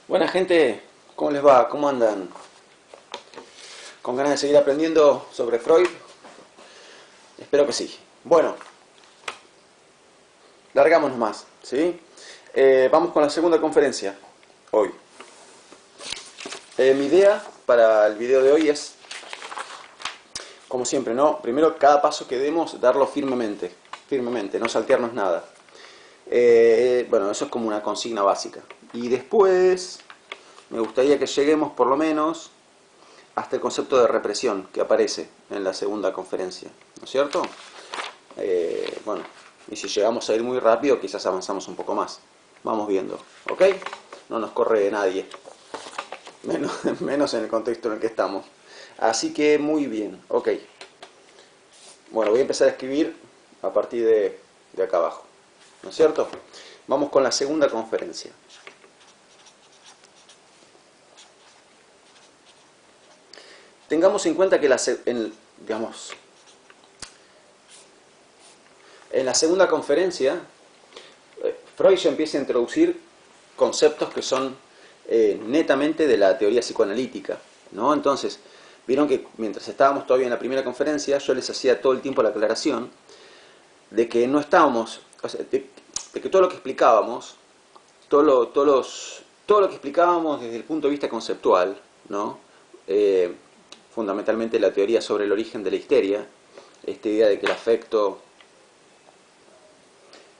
Buena gente, ¿cómo les va? ¿Cómo andan? ¿Con ganas de seguir aprendiendo sobre Freud? Espero que sí. Bueno, largámonos más, ¿sí? Vamos con la segunda conferencia, hoy. Mi idea para el video de hoy es, como siempre, ¿no? Primero, cada paso que demos, darlo firmemente, no saltearnos nada. Bueno, eso es como una consigna básica. Y después, me gustaría que lleguemos por lo menos hasta el concepto de represión que aparece en la segunda conferencia, ¿no es cierto? Bueno, y si llegamos a ir muy rápido, quizás avanzamos un poco más. Vamos viendo, ¿ok? No nos corre nadie, menos en el contexto en el que estamos. Así que muy bien, ok. Bueno, voy a empezar a escribir a partir de acá abajo, ¿no es cierto? Vamos con la segunda conferencia. Tengamos en cuenta que en la segunda conferencia, Freud ya empieza a introducir conceptos que son netamente de la teoría psicoanalítica, ¿no? Entonces, vieron que mientras estábamos todavía en la primera conferencia, yo les hacía todo el tiempo la aclaración de que no estábamos, o sea, de que todo lo que explicábamos, todo lo que explicábamos desde el punto de vista conceptual, ¿no? Fundamentalmente la teoría sobre el origen de la histeria, esta idea de que el afecto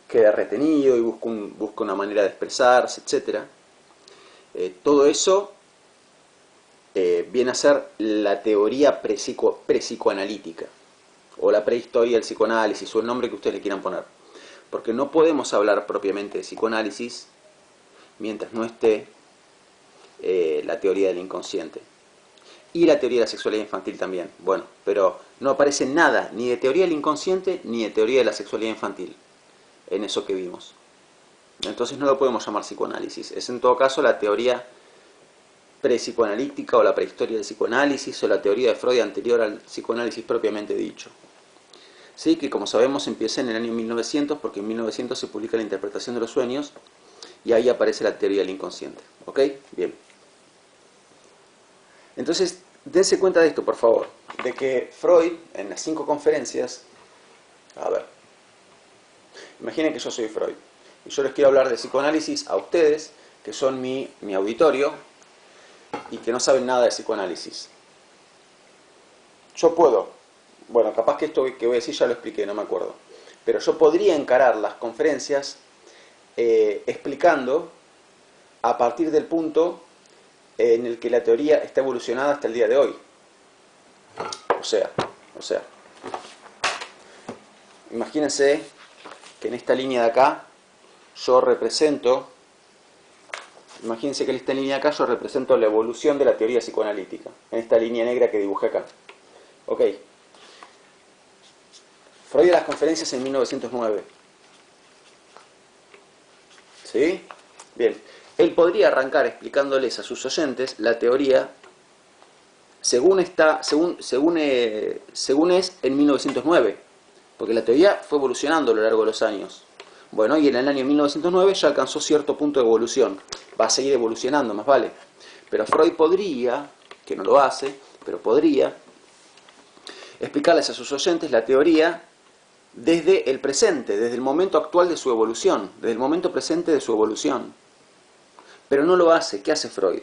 queda retenido y busca una manera de expresarse, etc. Todo eso viene a ser la teoría prepsicoanalítica, o la prehistoria del psicoanálisis, o el nombre que ustedes le quieran poner. Porque no podemos hablar propiamente de psicoanálisis mientras no esté la teoría del inconsciente. Y la teoría de la sexualidad infantil también. Bueno, pero no aparece nada, ni de teoría del inconsciente, ni de teoría de la sexualidad infantil, en eso que vimos. Entonces no lo podemos llamar psicoanálisis. Es en todo caso la teoría prepsicoanalítica o la prehistoria del psicoanálisis o la teoría de Freud anterior al psicoanálisis propiamente dicho. Sí, que como sabemos empieza en el año 1900 porque en 1900 se publica la interpretación de los sueños y ahí aparece la teoría del inconsciente. ¿Ok? Bien. Entonces, dense cuenta de esto, por favor, de que Freud, en las 5 conferencias, a ver, imaginen que yo soy Freud, y yo les quiero hablar de psicoanálisis a ustedes, que son mi auditorio, y que no saben nada de psicoanálisis. Yo puedo, bueno, capaz que esto que voy a decir ya lo expliqué, no me acuerdo, pero yo podría encarar las conferencias explicando a partir del punto en el que la teoría está evolucionada hasta el día de hoy. O sea, imagínense que en esta línea de acá yo represento, imagínense que en esta línea de acá yo represento la evolución de la teoría psicoanalítica, en esta línea negra que dibujé acá. Ok. Freud da las conferencias en 1909. ¿Sí? Bien. Él podría arrancar explicándoles a sus oyentes la teoría según es en 1909, porque la teoría fue evolucionando a lo largo de los años. Bueno, y en el año 1909 ya alcanzó cierto punto de evolución. Va a seguir evolucionando, más vale. Pero Freud podría, que no lo hace, pero podría explicarles a sus oyentes la teoría desde el presente, desde el momento actual de su evolución, desde el momento presente de su evolución. Pero no lo hace. ¿Qué hace Freud?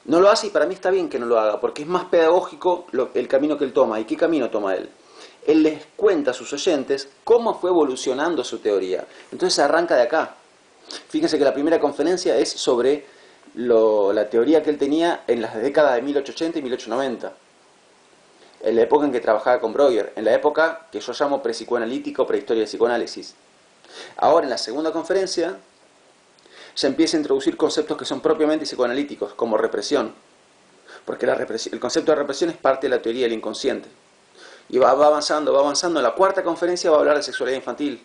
No lo hace y para mí está bien que no lo haga, porque es más pedagógico el camino que él toma. ¿Y qué camino toma él? Él les cuenta a sus oyentes cómo fue evolucionando su teoría. Entonces arranca de acá. Fíjense que la primera conferencia es sobre la teoría que él tenía en las décadas de 1880 y 1890. En la época en que trabajaba con Breuer, en la época que yo llamo prepsicoanalítica o prehistoria del psicoanálisis. Ahora en la segunda conferencia ya empieza a introducir conceptos que son propiamente psicoanalíticos, como represión, porque el concepto de represión es parte de la teoría del inconsciente. Y va avanzando. En la cuarta conferencia va a hablar de sexualidad infantil.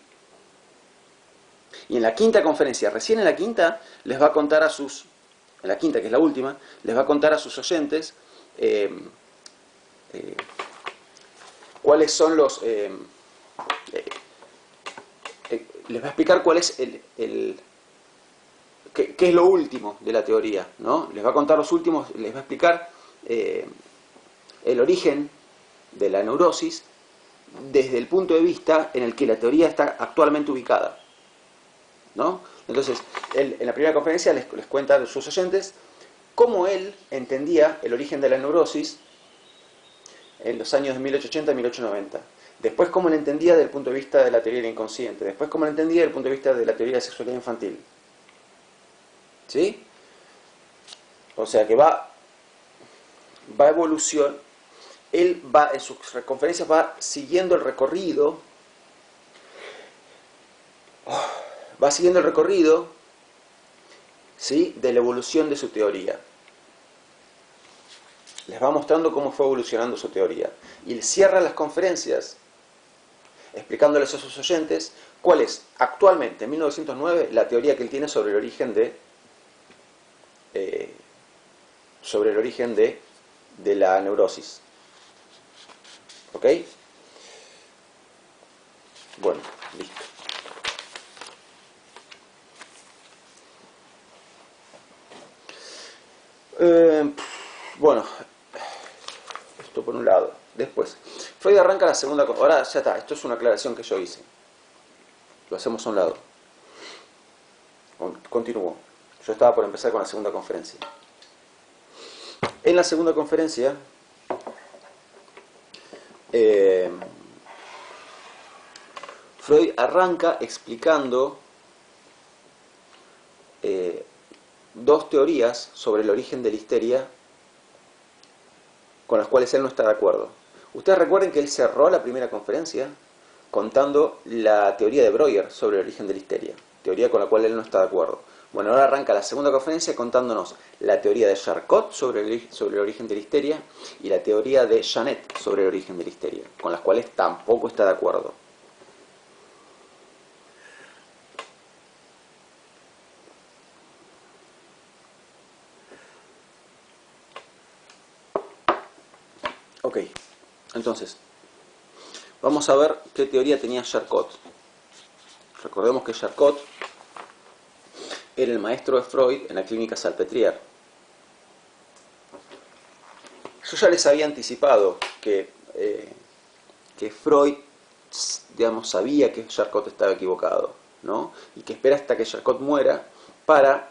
Y en la quinta conferencia, recién en la quinta, les va a contar en la quinta, que es la última, les va a contar a sus oyentes cuáles son los... les va a explicar cuál es ¿qué es lo último de la teoría? ¿No? Les va a contar los últimos, les va a explicar el origen de la neurosis desde el punto de vista en el que la teoría está actualmente ubicada, ¿no? Entonces, él, en la primera conferencia les cuenta a sus oyentes cómo él entendía el origen de la neurosis en los años de 1880 y 1890. Después, cómo lo entendía desde el punto de vista de la teoría del inconsciente. Después, cómo lo entendía desde el punto de vista de la teoría de la sexualidad infantil. ¿Sí? O sea que va a evolución. Él va, en sus conferencias, va siguiendo el recorrido. Va siguiendo el recorrido, ¿sí?, de la evolución de su teoría. Les va mostrando cómo fue evolucionando su teoría. Y él cierra las conferencias explicándoles a sus oyentes cuál es actualmente, en 1909, la teoría que él tiene sobre el origen de la neurosis. ¿Ok? Bueno, listo. Bueno, esto por un lado. Después, Freud arranca la segunda... Ahora ya está, esto es una aclaración que yo hice. Lo hacemos a un lado. Continúo. Yo estaba por empezar con la segunda conferencia. En la segunda conferencia, Freud arranca explicando dos teorías sobre el origen de la histeria con las cuales él no está de acuerdo. Ustedes recuerden que él cerró la primera conferencia contando la teoría de Breuer sobre el origen de la histeria, teoría con la cual él no está de acuerdo. Bueno, ahora arranca la segunda conferencia contándonos la teoría de Charcot sobre el origen de la histeria y la teoría de Janet sobre el origen de la histeria, con las cuales tampoco está de acuerdo. Ok, entonces, vamos a ver qué teoría tenía Charcot. Recordemos que Charcot era el maestro de Freud en la clínica Salpêtrière. Yo ya les había anticipado que Freud, digamos, sabía que Charcot estaba equivocado, ¿no? Y que espera hasta que Charcot muera para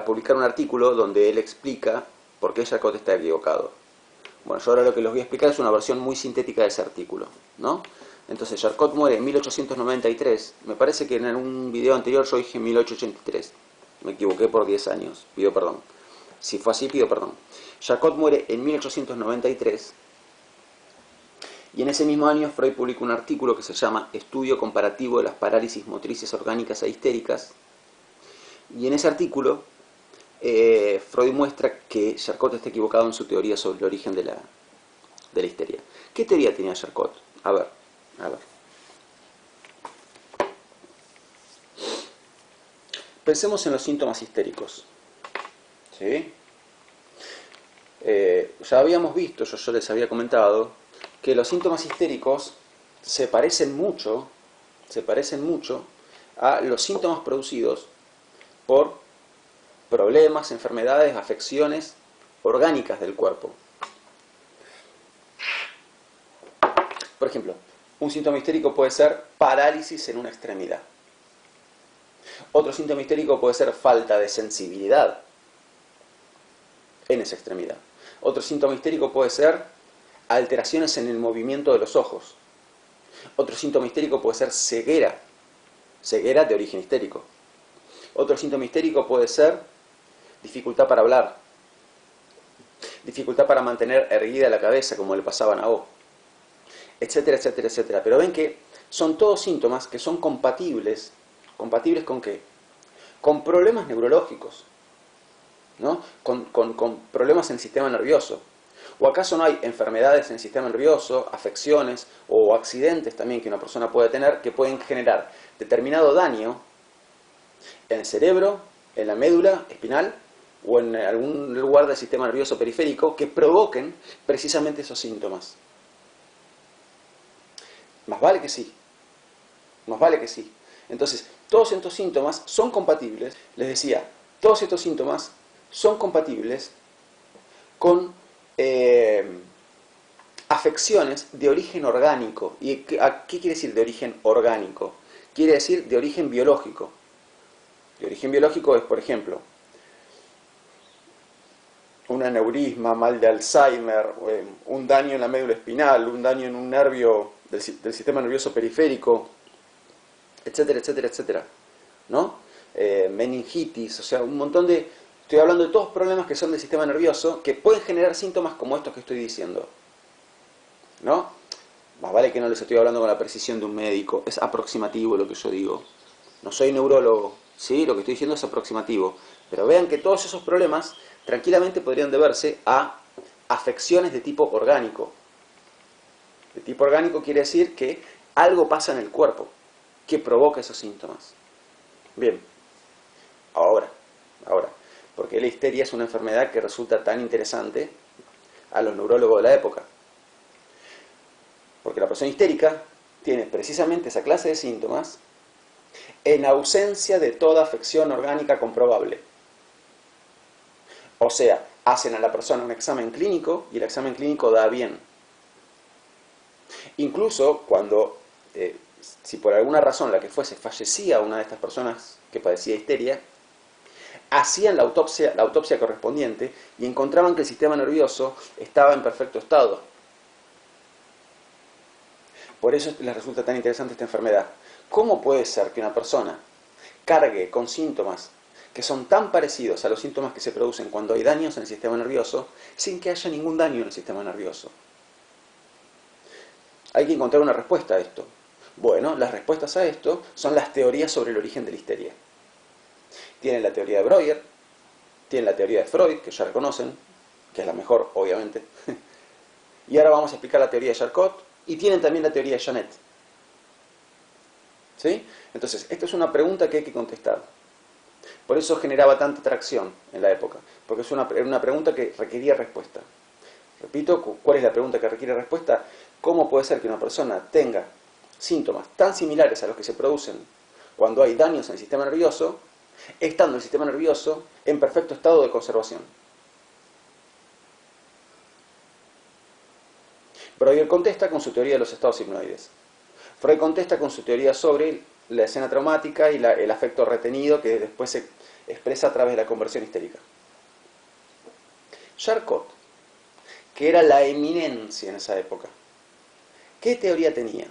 publicar un artículo donde él explica por qué Charcot está equivocado. Bueno, yo ahora lo que les voy a explicar es una versión muy sintética de ese artículo, ¿no? Entonces, Charcot muere en 1893. Me parece que en un video anterior yo dije 1883. Me equivoqué por 10 años. Pido perdón. Si fue así, pido perdón. Charcot muere en 1893. Y en ese mismo año Freud publica un artículo que se llama Estudio comparativo de las parálisis motrices orgánicas e histéricas. Y en ese artículo Freud muestra que Charcot está equivocado en su teoría sobre el origen de la histeria. ¿Qué teoría tenía Charcot? A ver. Pensemos en los síntomas histéricos. ¿Sí? Ya habíamos visto, yo les había comentado, que los síntomas histéricos se parecen mucho a los síntomas producidos por problemas, enfermedades, afecciones orgánicas del cuerpo. Por ejemplo, un síntoma histérico puede ser parálisis en una extremidad. Otro síntoma histérico puede ser falta de sensibilidad en esa extremidad. Otro síntoma histérico puede ser alteraciones en el movimiento de los ojos. Otro síntoma histérico puede ser ceguera de origen histérico. Otro síntoma histérico puede ser dificultad para hablar, dificultad para mantener erguida la cabeza, como le pasaba a Naboo, etcétera, etcétera, etcétera. Pero ven que son todos síntomas que son compatibles. ¿Compatibles con qué? Con problemas neurológicos, ¿no? Con problemas en el sistema nervioso. ¿O acaso no hay enfermedades en el sistema nervioso, afecciones o accidentes también que una persona puede tener que pueden generar determinado daño en el cerebro, en la médula espinal o en algún lugar del sistema nervioso periférico que provoquen precisamente esos síntomas? Más vale que sí. Más vale que sí. Entonces, todos estos síntomas son compatibles, les decía, todos estos síntomas son compatibles con afecciones de origen orgánico. ¿Y qué quiere decir de origen orgánico? Quiere decir de origen biológico. De origen biológico es, por ejemplo, un aneurisma, mal de Alzheimer, un daño en la médula espinal, un daño en un nervio del sistema nervioso periférico, etcétera, etcétera, etcétera, ¿no? Meningitis, o sea, un montón de... Estoy hablando de todos problemas que son del sistema nervioso que pueden generar síntomas como estos que estoy diciendo, ¿no? Más vale que no les estoy hablando con la precisión de un médico, es aproximativo lo que yo digo. No soy neurólogo, ¿sí? Lo que estoy diciendo es aproximativo. Pero vean que todos esos problemas tranquilamente podrían deberse a afecciones de tipo orgánico. De tipo orgánico quiere decir que algo pasa en el cuerpo que provoca esos síntomas. Bien, ahora, ¿por qué la histeria es una enfermedad que resulta tan interesante a los neurólogos de la época? Porque la persona histérica tiene precisamente esa clase de síntomas en ausencia de toda afección orgánica comprobable. O sea, hacen a la persona un examen clínico y el examen clínico da bien. Incluso cuando, si por alguna razón la que fuese fallecía una de estas personas que padecía histeria, hacían la autopsia correspondiente y encontraban que el sistema nervioso estaba en perfecto estado. Por eso les resulta tan interesante esta enfermedad. ¿Cómo puede ser que una persona cargue con síntomas que son tan parecidos a los síntomas que se producen cuando hay daños en el sistema nervioso sin que haya ningún daño en el sistema nervioso? Hay que encontrar una respuesta a esto. Bueno, las respuestas a esto son las teorías sobre el origen de la histeria. Tienen la teoría de Breuer, tienen la teoría de Freud, que ya la conocen, que es la mejor, obviamente. Y ahora vamos a explicar la teoría de Charcot, y tienen también la teoría de Janet. ¿Sí? Entonces, esta es una pregunta que hay que contestar. Por eso generaba tanta atracción en la época, porque es una pregunta que requería respuesta. Repito, ¿cuál es la pregunta que requiere respuesta? ¿Cómo puede ser que una persona tenga síntomas tan similares a los que se producen cuando hay daños en el sistema nervioso, estando el sistema nervioso en perfecto estado de conservación? Breuer contesta con su teoría de los estados hipnoides. Freud contesta con su teoría sobre la escena traumática y el afecto retenido que después se expresa a través de la conversión histérica. Charcot, que era la eminencia en esa época, ¿qué teoría tenía?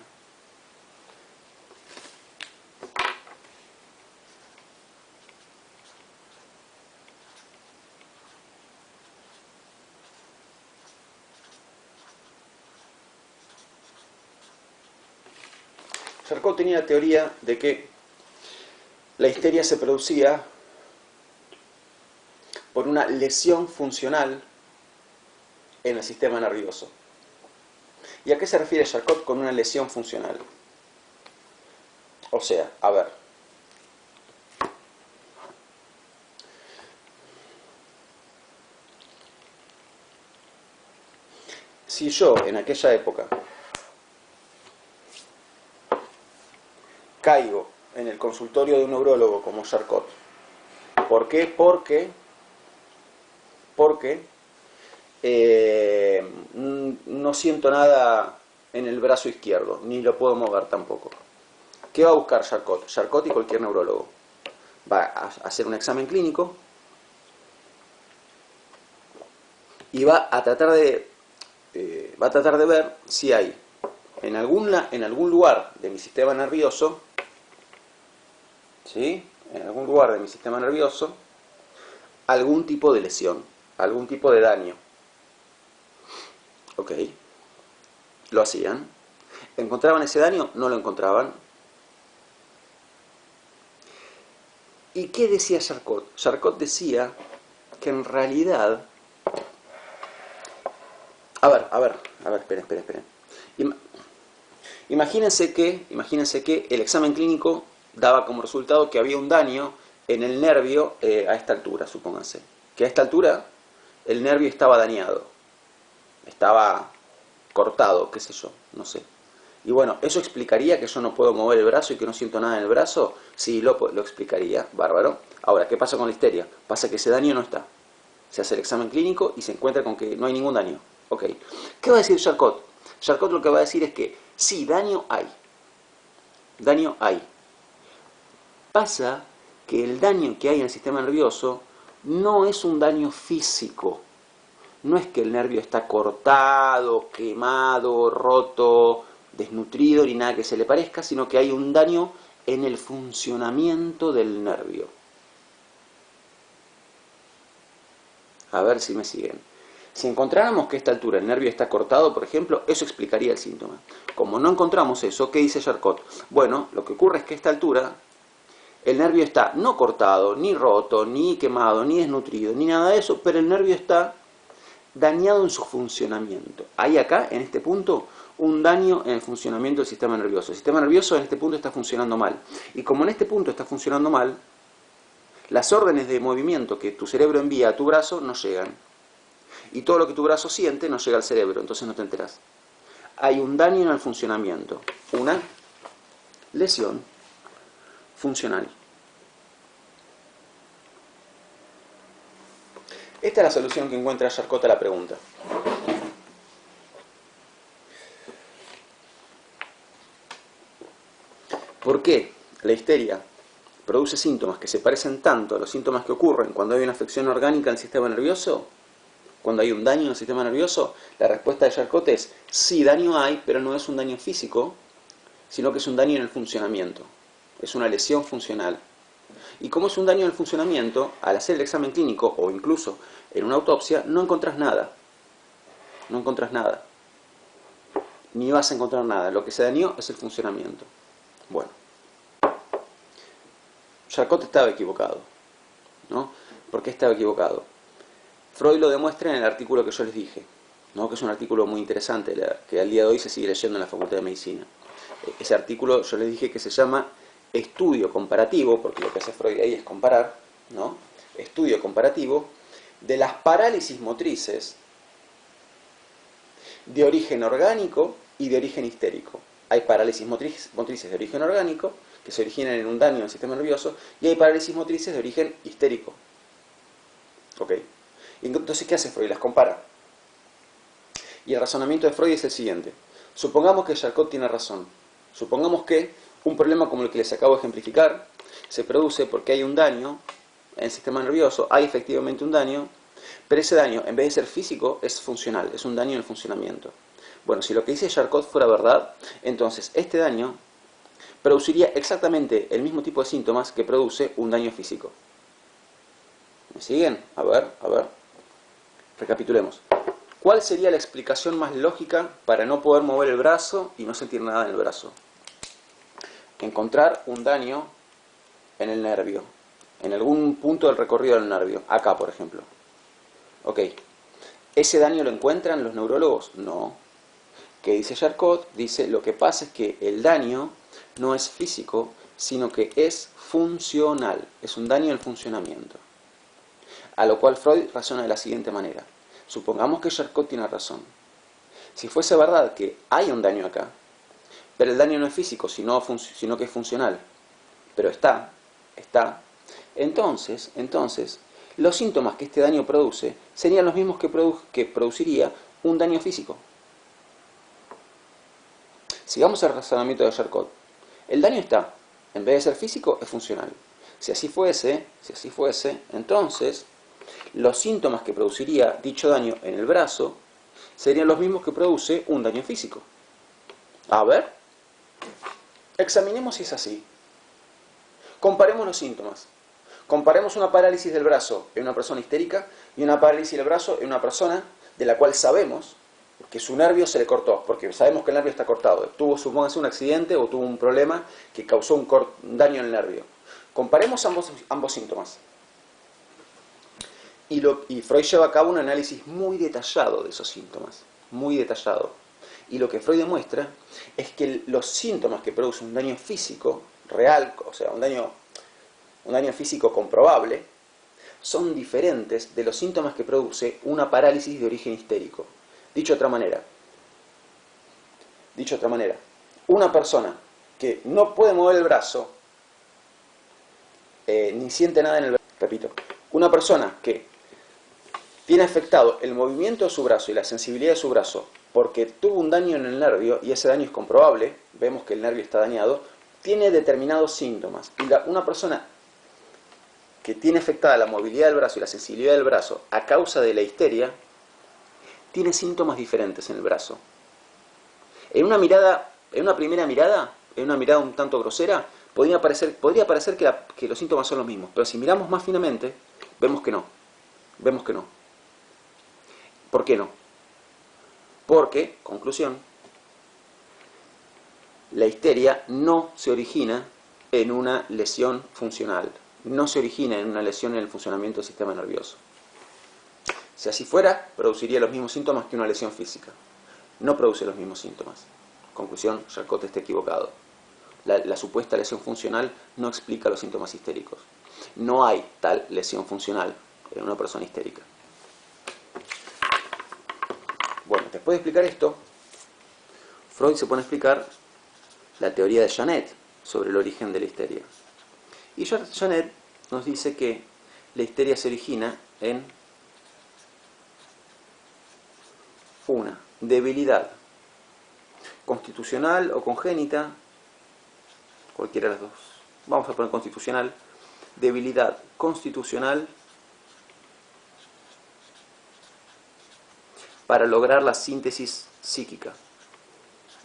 Charcot tenía la teoría de que la histeria se producía por una lesión funcional en el sistema nervioso. ¿Y a qué se refiere Charcot con una lesión funcional? O sea, a ver, si yo en aquella época caigo en el consultorio de un neurólogo como Charcot, ¿por qué? Porque no siento nada en el brazo izquierdo, ni lo puedo mover tampoco. ¿Qué va a buscar Charcot? Charcot y cualquier neurólogo. Va a hacer un examen clínico y va a tratar de ver si hay en algún lugar de mi sistema nervioso, ¿sí? En algún lugar de mi sistema nervioso, algún tipo de lesión, algún tipo de daño. Ok. Lo hacían. ¿Encontraban ese daño? No lo encontraban. ¿Y qué decía Charcot? Charcot decía que en realidad... A ver, esperen. Imagínense que el examen clínico daba como resultado que había un daño en el nervio a esta altura, supónganse. Que a esta altura el nervio estaba dañado, estaba cortado, qué sé yo, no sé. Y bueno, ¿eso explicaría que yo no puedo mover el brazo y que no siento nada en el brazo? Sí, lo explicaría, bárbaro. Ahora, ¿qué pasa con la histeria? Pasa que ese daño no está. Se hace el examen clínico y se encuentra con que no hay ningún daño. Ok. ¿Qué va a decir Charcot? Charcot lo que va a decir es que sí, daño hay. Daño hay. Pasa que el daño que hay en el sistema nervioso no es un daño físico. No es que el nervio está cortado, quemado, roto, desnutrido, ni nada que se le parezca, sino que hay un daño en el funcionamiento del nervio. A ver si me siguen. Si encontráramos que a esta altura el nervio está cortado, por ejemplo, eso explicaría el síntoma. Como no encontramos eso, ¿qué dice Charcot? Bueno, lo que ocurre es que a esta altura el nervio está no cortado, ni roto, ni quemado, ni desnutrido, ni nada de eso, pero el nervio está dañado en su funcionamiento. Hay acá, en este punto, un daño en el funcionamiento del sistema nervioso. El sistema nervioso en este punto está funcionando mal. Y como en este punto está funcionando mal, las órdenes de movimiento que tu cerebro envía a tu brazo no llegan. Y todo lo que tu brazo siente no llega al cerebro, entonces no te enteras. Hay un daño en el funcionamiento. Una lesión funcional. Esta es la solución que encuentra Charcot a la pregunta. ¿Por qué la histeria produce síntomas que se parecen tanto a los síntomas que ocurren cuando hay una afección orgánica en el sistema nervioso? Cuando hay un daño en el sistema nervioso, la respuesta de Charcot es sí, daño hay, pero no es un daño físico, sino que es un daño en el funcionamiento. Es una lesión funcional. Y como es un daño en el funcionamiento, al hacer el examen clínico o incluso en una autopsia, no encontrás nada. No encontrás nada. Ni vas a encontrar nada. Lo que se dañó es el funcionamiento. Bueno. Charcot estaba equivocado. ¿No? ¿Por qué estaba equivocado? Freud lo demuestra en el artículo que yo les dije, ¿no? Que es un artículo muy interesante, que al día de hoy se sigue leyendo en la Facultad de Medicina. Ese artículo yo les dije que se llama Estudio comparativo, porque lo que hace Freud ahí es comparar, ¿no? Estudio comparativo de las parálisis motrices de origen orgánico y de origen histérico. Hay parálisis motrices de origen orgánico, que se originan en un daño en el sistema nervioso, y hay parálisis motrices de origen histérico. ¿Ok? Entonces, ¿qué hace Freud? Las compara. Y el razonamiento de Freud es el siguiente. Supongamos que Charcot tiene razón. Supongamos que un problema como el que les acabo de ejemplificar se produce porque hay un daño en el sistema nervioso, hay efectivamente un daño, pero ese daño, en vez de ser físico, es funcional, es un daño en el funcionamiento. Bueno, si lo que dice Charcot fuera verdad, entonces este daño produciría exactamente el mismo tipo de síntomas que produce un daño físico. ¿Me siguen? A ver. Recapitulemos. ¿Cuál sería la explicación más lógica para no poder mover el brazo y no sentir nada en el brazo? Encontrar un daño en el nervio, en algún punto del recorrido del nervio, acá por ejemplo. Ok, ¿ese daño lo encuentran los neurólogos? No. ¿Qué dice Charcot? Dice, lo que pasa es que el daño no es físico, sino que es funcional, es un daño en el funcionamiento. A lo cual Freud razona de la siguiente manera. Supongamos que Charcot tiene razón. Si fuese verdad que hay un daño acá, pero el daño no es físico, sino que es funcional, pero está, entonces, los síntomas que este daño produce serían los mismos que produciría un daño físico. Sigamos el razonamiento de Charcot. El daño está, en vez de ser físico, es funcional. Si así fuese, entonces los síntomas que produciría dicho daño en el brazo serían los mismos que produce un daño físico. A ver, examinemos si es así. Comparemos los síntomas. Comparemos una parálisis del brazo en una persona histérica y una parálisis del brazo en una persona de la cual sabemos que su nervio se le cortó, porque sabemos que el nervio está cortado. Tuvo, supóngase, un accidente o tuvo un problema que causó un daño en el nervio. Comparemos ambos síntomas. Y Freud lleva a cabo un análisis muy detallado de esos síntomas, muy detallado. Y lo que Freud demuestra es que los síntomas que producen un daño físico real, o sea, un daño físico comprobable, son diferentes de los síntomas que produce una parálisis de origen histérico. Dicho de otra manera, una persona que no puede mover el brazo, ni siente nada en el brazo, repito, una persona que tiene afectado el movimiento de su brazo y la sensibilidad de su brazo porque tuvo un daño en el nervio, y ese daño es comprobable, vemos que el nervio está dañado, tiene determinados síntomas. Y una persona que tiene afectada la movilidad del brazo y la sensibilidad del brazo a causa de la histeria, tiene síntomas diferentes en el brazo. En una primera mirada, en una mirada un tanto grosera, podría parecer que los síntomas son los mismos, pero si miramos más finamente, vemos que no. ¿Por qué no? Porque, conclusión, la histeria no se origina en una lesión funcional, no se origina en una lesión en el funcionamiento del sistema nervioso. Si así fuera, produciría los mismos síntomas que una lesión física. No produce los mismos síntomas. Conclusión, Charcot está equivocado. La supuesta lesión funcional no explica los síntomas histéricos. No hay tal lesión funcional en una persona histérica. Bueno, después de explicar esto, Freud se pone a explicar la teoría de Janet sobre el origen de la histeria. Y Janet nos dice que la histeria se origina en una debilidad constitucional o congénita, cualquiera de las dos. Vamos a poner constitucional. Debilidad constitucional para lograr la síntesis psíquica.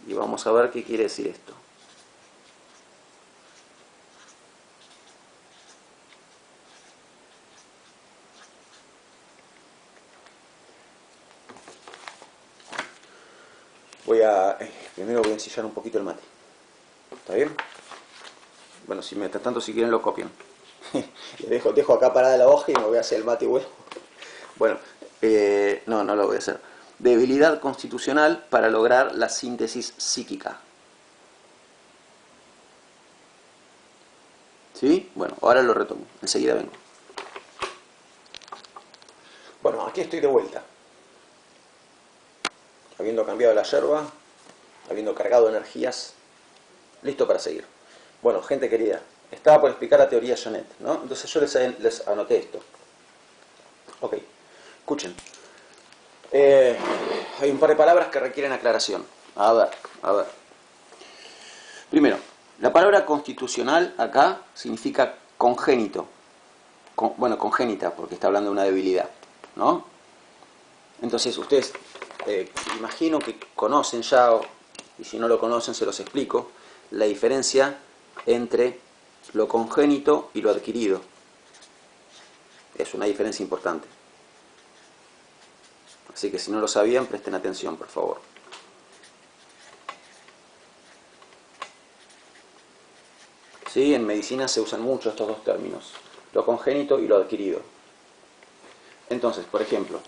Y vamos a ver qué quiere decir esto. Primero voy a ensillar un poquito el mate. ¿Está bien? Bueno, mientras tanto, si quieren lo copian. dejo acá parada la hoja y me voy a hacer el mate igual. Bueno, no lo voy a hacer. Debilidad constitucional para lograr la síntesis psíquica. ¿Sí? Bueno, ahora lo retomo. Enseguida vengo. Bueno, aquí estoy de vuelta. Habiendo cambiado la yerba, habiendo cargado energías, listo para seguir. Bueno, gente querida, estaba por explicar la teoría Janet, ¿no? Entonces yo les anoté esto. Ok, escuchen. Hay un par de palabras que requieren aclaración. A ver. Primero, la palabra constitucional acá significa congénito. Congénita, porque está hablando de una debilidad, ¿no? Entonces ustedes, imagino que conocen ya, y si no lo conocen se los explico, la diferencia entre lo congénito y lo adquirido. Es una diferencia importante. Así que si no lo sabían, presten atención, por favor. ¿Sí? En medicina se usan mucho estos dos términos, lo congénito y lo adquirido. Entonces, por ejemplo,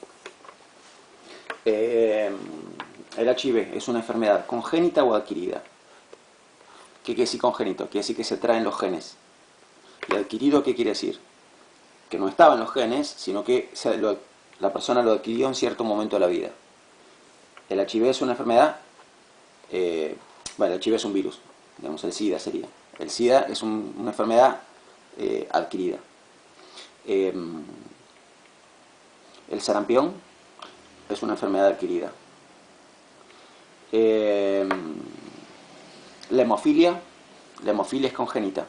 el HIV es una enfermedad congénita o adquirida. ¿Qué quiere decir congénito? Quiere decir que se traen los genes. ¿Y adquirido qué quiere decir? Que no estaban los genes, sino que la persona lo adquirió en cierto momento de la vida. El HIV es una enfermedad, el HIV es un virus, digamos, el SIDA sería. El SIDA es una enfermedad adquirida. El sarampión es una enfermedad adquirida. La hemofilia es congénita.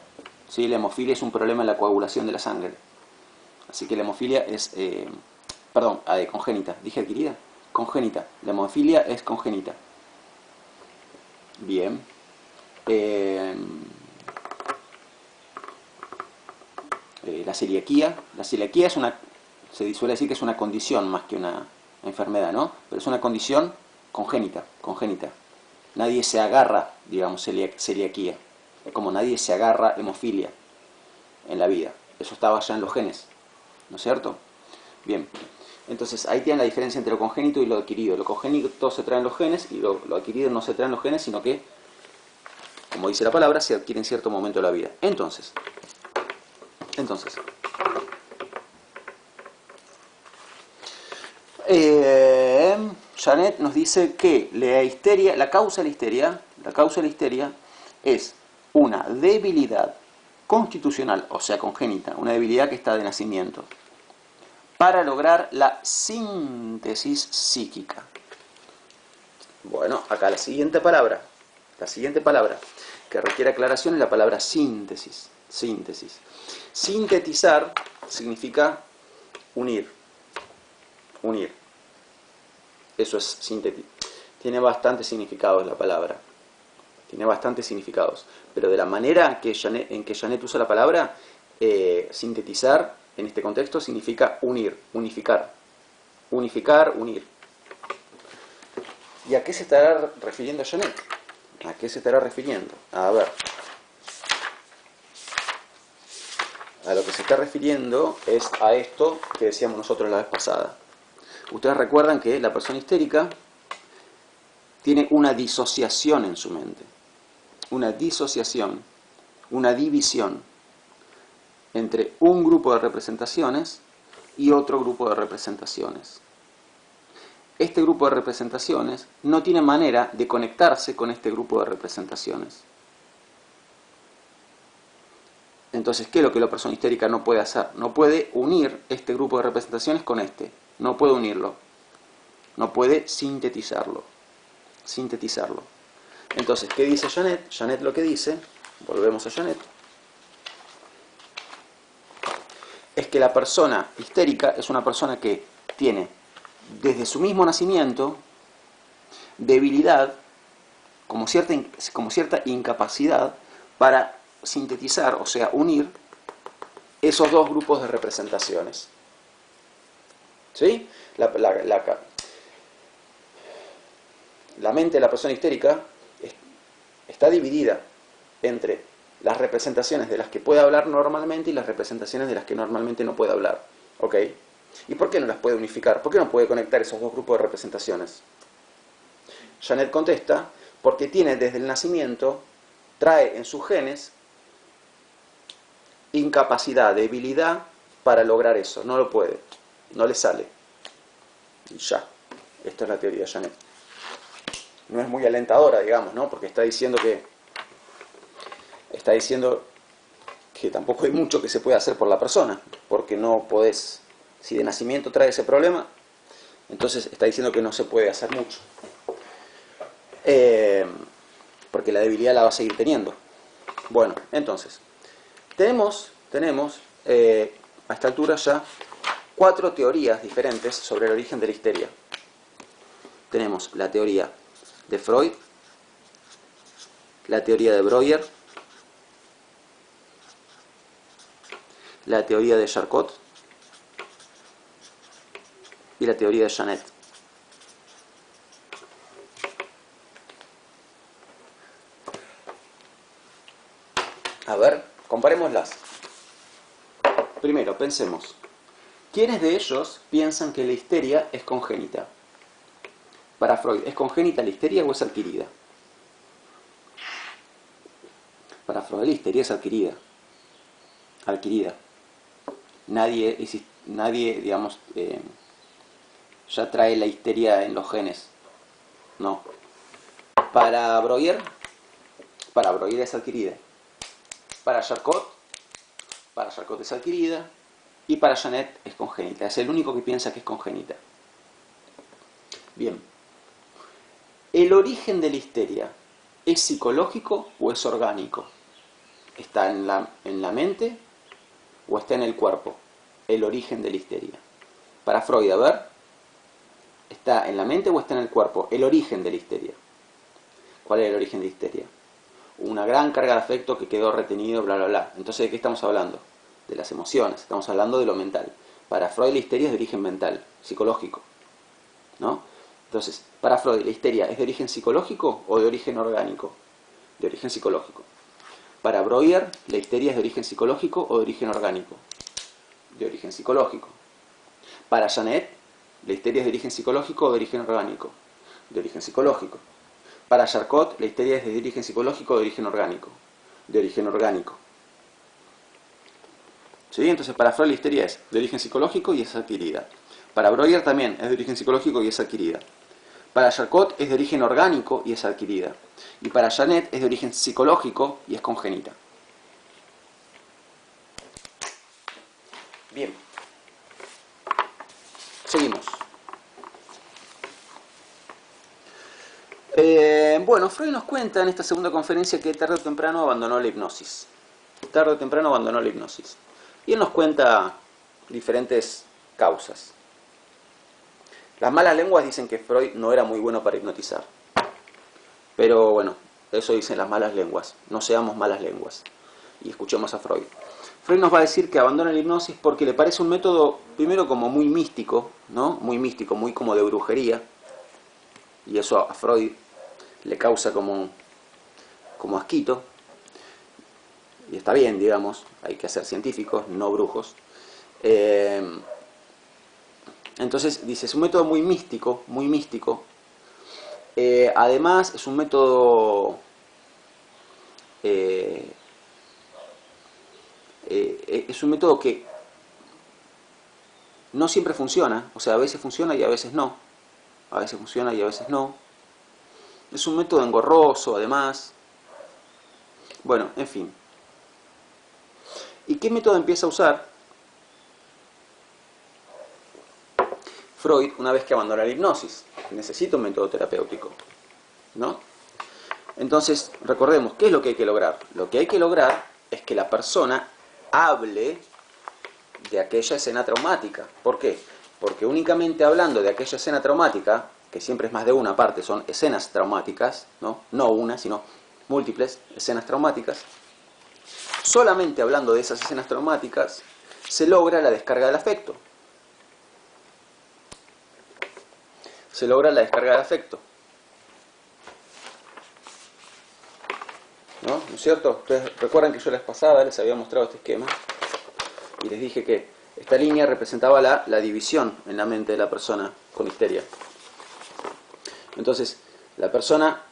¿Sí? La hemofilia es un problema en la coagulación de la sangre. Así que la hemofilia es... congénita. ¿Dije adquirida? Congénita. La hemofilia es congénita. Bien. La celiaquía. La celiaquía es se suele decir que es una condición más que una enfermedad, ¿no? Pero es una condición congénita. Nadie se agarra, digamos, celiaquía. Como nadie se agarra hemofilia en la vida. Eso estaba ya en los genes, ¿no es cierto? Bien, entonces ahí tienen la diferencia entre lo congénito y lo adquirido. Lo congénito se trae en los genes y lo adquirido no se trae en los genes, sino que, como dice la palabra, se adquiere en cierto momento de la vida. Entonces, Janet nos dice que la causa de la La causa de la histeria es una debilidad constitucional, o sea, congénita, una debilidad que está de nacimiento, para lograr la síntesis psíquica. Bueno, acá la siguiente palabra que requiere aclaración es la palabra síntesis. Síntesis. Sintetizar significa unir. Unir. Eso es síntesis. Tiene bastantes significados la palabra. Tiene bastantes significados. Pero de la manera en que Janet usa la palabra, sintetizar en este contexto significa unir, unificar. Unificar, unir. ¿Y a qué se estará refiriendo Janet? ¿A qué se estará refiriendo? A ver. A lo que se está refiriendo es a esto que decíamos nosotros la vez pasada. Ustedes recuerdan que la persona histérica tiene una disociación en su mente. Una disociación, una división entre un grupo de representaciones y otro grupo de representaciones. Este grupo de representaciones no tiene manera de conectarse con este grupo de representaciones. Entonces, ¿qué es lo que la persona histérica no puede hacer? No puede unir este grupo de representaciones con este. No puede unirlo. No puede sintetizarlo. Sintetizarlo. Entonces, ¿qué dice Janet? Janet lo que dice, volvemos a Janet, es que la persona histérica es una persona que tiene, desde su mismo nacimiento, debilidad, como cierta incapacidad para sintetizar, o sea, unir esos dos grupos de representaciones. ¿Sí? La mente de la persona histérica está dividida entre las representaciones de las que puede hablar normalmente y las representaciones de las que normalmente no puede hablar. ¿Ok? ¿Y por qué no las puede unificar? ¿Por qué no puede conectar esos dos grupos de representaciones? Janet contesta, porque tiene desde el nacimiento, trae en sus genes incapacidad, debilidad para lograr eso. No lo puede, no le sale. Y ya, esta es la teoría de Janet. No es muy alentadora, digamos, ¿no? Porque está diciendo que tampoco hay mucho que se puede hacer por la persona, porque no podés, si de nacimiento trae ese problema, entonces está diciendo que no se puede hacer mucho. Porque la debilidad la va a seguir teniendo. Bueno, entonces, tenemos a esta altura ya 4 teorías diferentes sobre el origen de la histeria. Tenemos la teoría de Freud, la teoría de Breuer, la teoría de Charcot y la teoría de Janet. A ver, comparémoslas. Primero, pensemos. ¿Quiénes de ellos piensan que la histeria es congénita? Para Freud, ¿es congénita la histeria o es adquirida? Para Freud, la histeria es adquirida. Adquirida. Nadie digamos, ya trae la histeria en los genes. No. Para Breuer es adquirida. Para Charcot es adquirida. Y para Janet es congénita. Es el único que piensa que es congénita. Bien. ¿El origen de la histeria es psicológico o es orgánico? ¿Está en la mente o está en el cuerpo? El origen de la histeria. Para Freud, a ver, ¿está en la mente o está en el cuerpo? El origen de la histeria. ¿Cuál es el origen de la histeria? Una gran carga de afecto que quedó retenido, bla, bla, bla. Entonces, ¿de qué estamos hablando? De las emociones, estamos hablando de lo mental. Para Freud la histeria es de origen mental, psicológico, ¿no? Entonces, para Freud la histeria es de origen psicológico o de origen orgánico? De origen psicológico. Para Breuer la histeria es de origen psicológico o de origen orgánico? De origen psicológico. Para Janet la histeria es de origen psicológico o de origen orgánico? De origen psicológico. Para Charcot la histeria es de origen psicológico o de origen orgánico? De origen orgánico. ¿Sí? Entonces para Freud la histeria es de origen psicológico y es adquirida. Para Breuer también es de origen psicológico y es adquirida. Para Charcot es de origen orgánico y es adquirida. Y para Janet es de origen psicológico y es congénita. Bien. Seguimos. Bueno, Freud nos cuenta en esta segunda conferencia que tarde o temprano abandonó la hipnosis. Tarde o temprano abandonó la hipnosis. Y él nos cuenta diferentes causas. Las malas lenguas dicen que Freud no era muy bueno para hipnotizar. Pero bueno, eso dicen las malas lenguas. No seamos malas lenguas. Y escuchemos a Freud. Freud nos va a decir que abandona la hipnosis porque le parece un método, primero como muy místico, ¿no? Muy místico, muy como de brujería. Y eso a Freud le causa como asquito. Y está bien, digamos, hay que ser científicos, no brujos. Entonces, dice, es un método muy místico, muy místico. Además, es un método que no siempre funciona, o sea, a veces funciona y a veces no. A veces funciona y a veces no. Es un método engorroso, además. Bueno, en fin. ¿Y qué método empieza a usar Freud una vez que abandona la hipnosis? Necesita un método terapéutico, ¿no? Entonces, recordemos, ¿qué es lo que hay que lograr? Lo que hay que lograr es que la persona hable de aquella escena traumática. ¿Por qué? Porque únicamente hablando de aquella escena traumática, que siempre es más de una parte, son escenas traumáticas, ¿no? No una, sino múltiples escenas traumáticas, solamente hablando de esas escenas traumáticas se logra la descarga del afecto. Se logra la descarga del afecto. ¿No? ¿No es cierto? Ustedes recuerdan que yo la vez pasada les había mostrado este esquema y les dije que esta línea representaba la división en la mente de la persona con histeria. Entonces, la persona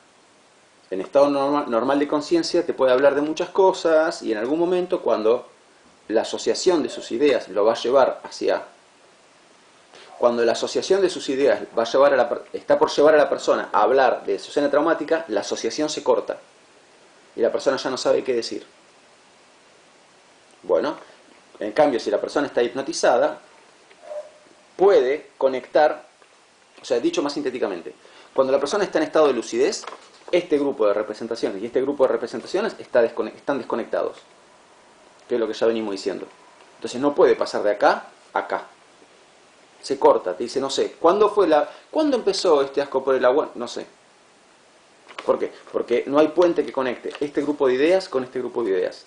en estado normal de conciencia te puede hablar de muchas cosas y en algún momento cuando la asociación de sus ideas lo va a llevar hacia... Cuando la asociación de sus ideas va a llevar está por llevar a la persona a hablar de su escena traumática, la asociación se corta y la persona ya no sabe qué decir. Bueno, en cambio, si la persona está hipnotizada, puede conectar, o sea, dicho más sintéticamente, cuando la persona está en estado de lucidez, este grupo de representaciones y este grupo de representaciones están desconectados, que es lo que ya venimos diciendo. Entonces no puede pasar de acá a acá. Se corta, te dice, no sé, ¿cuándo empezó este asco por el agua? No sé. ¿Por qué? Porque no hay puente que conecte este grupo de ideas con este grupo de ideas.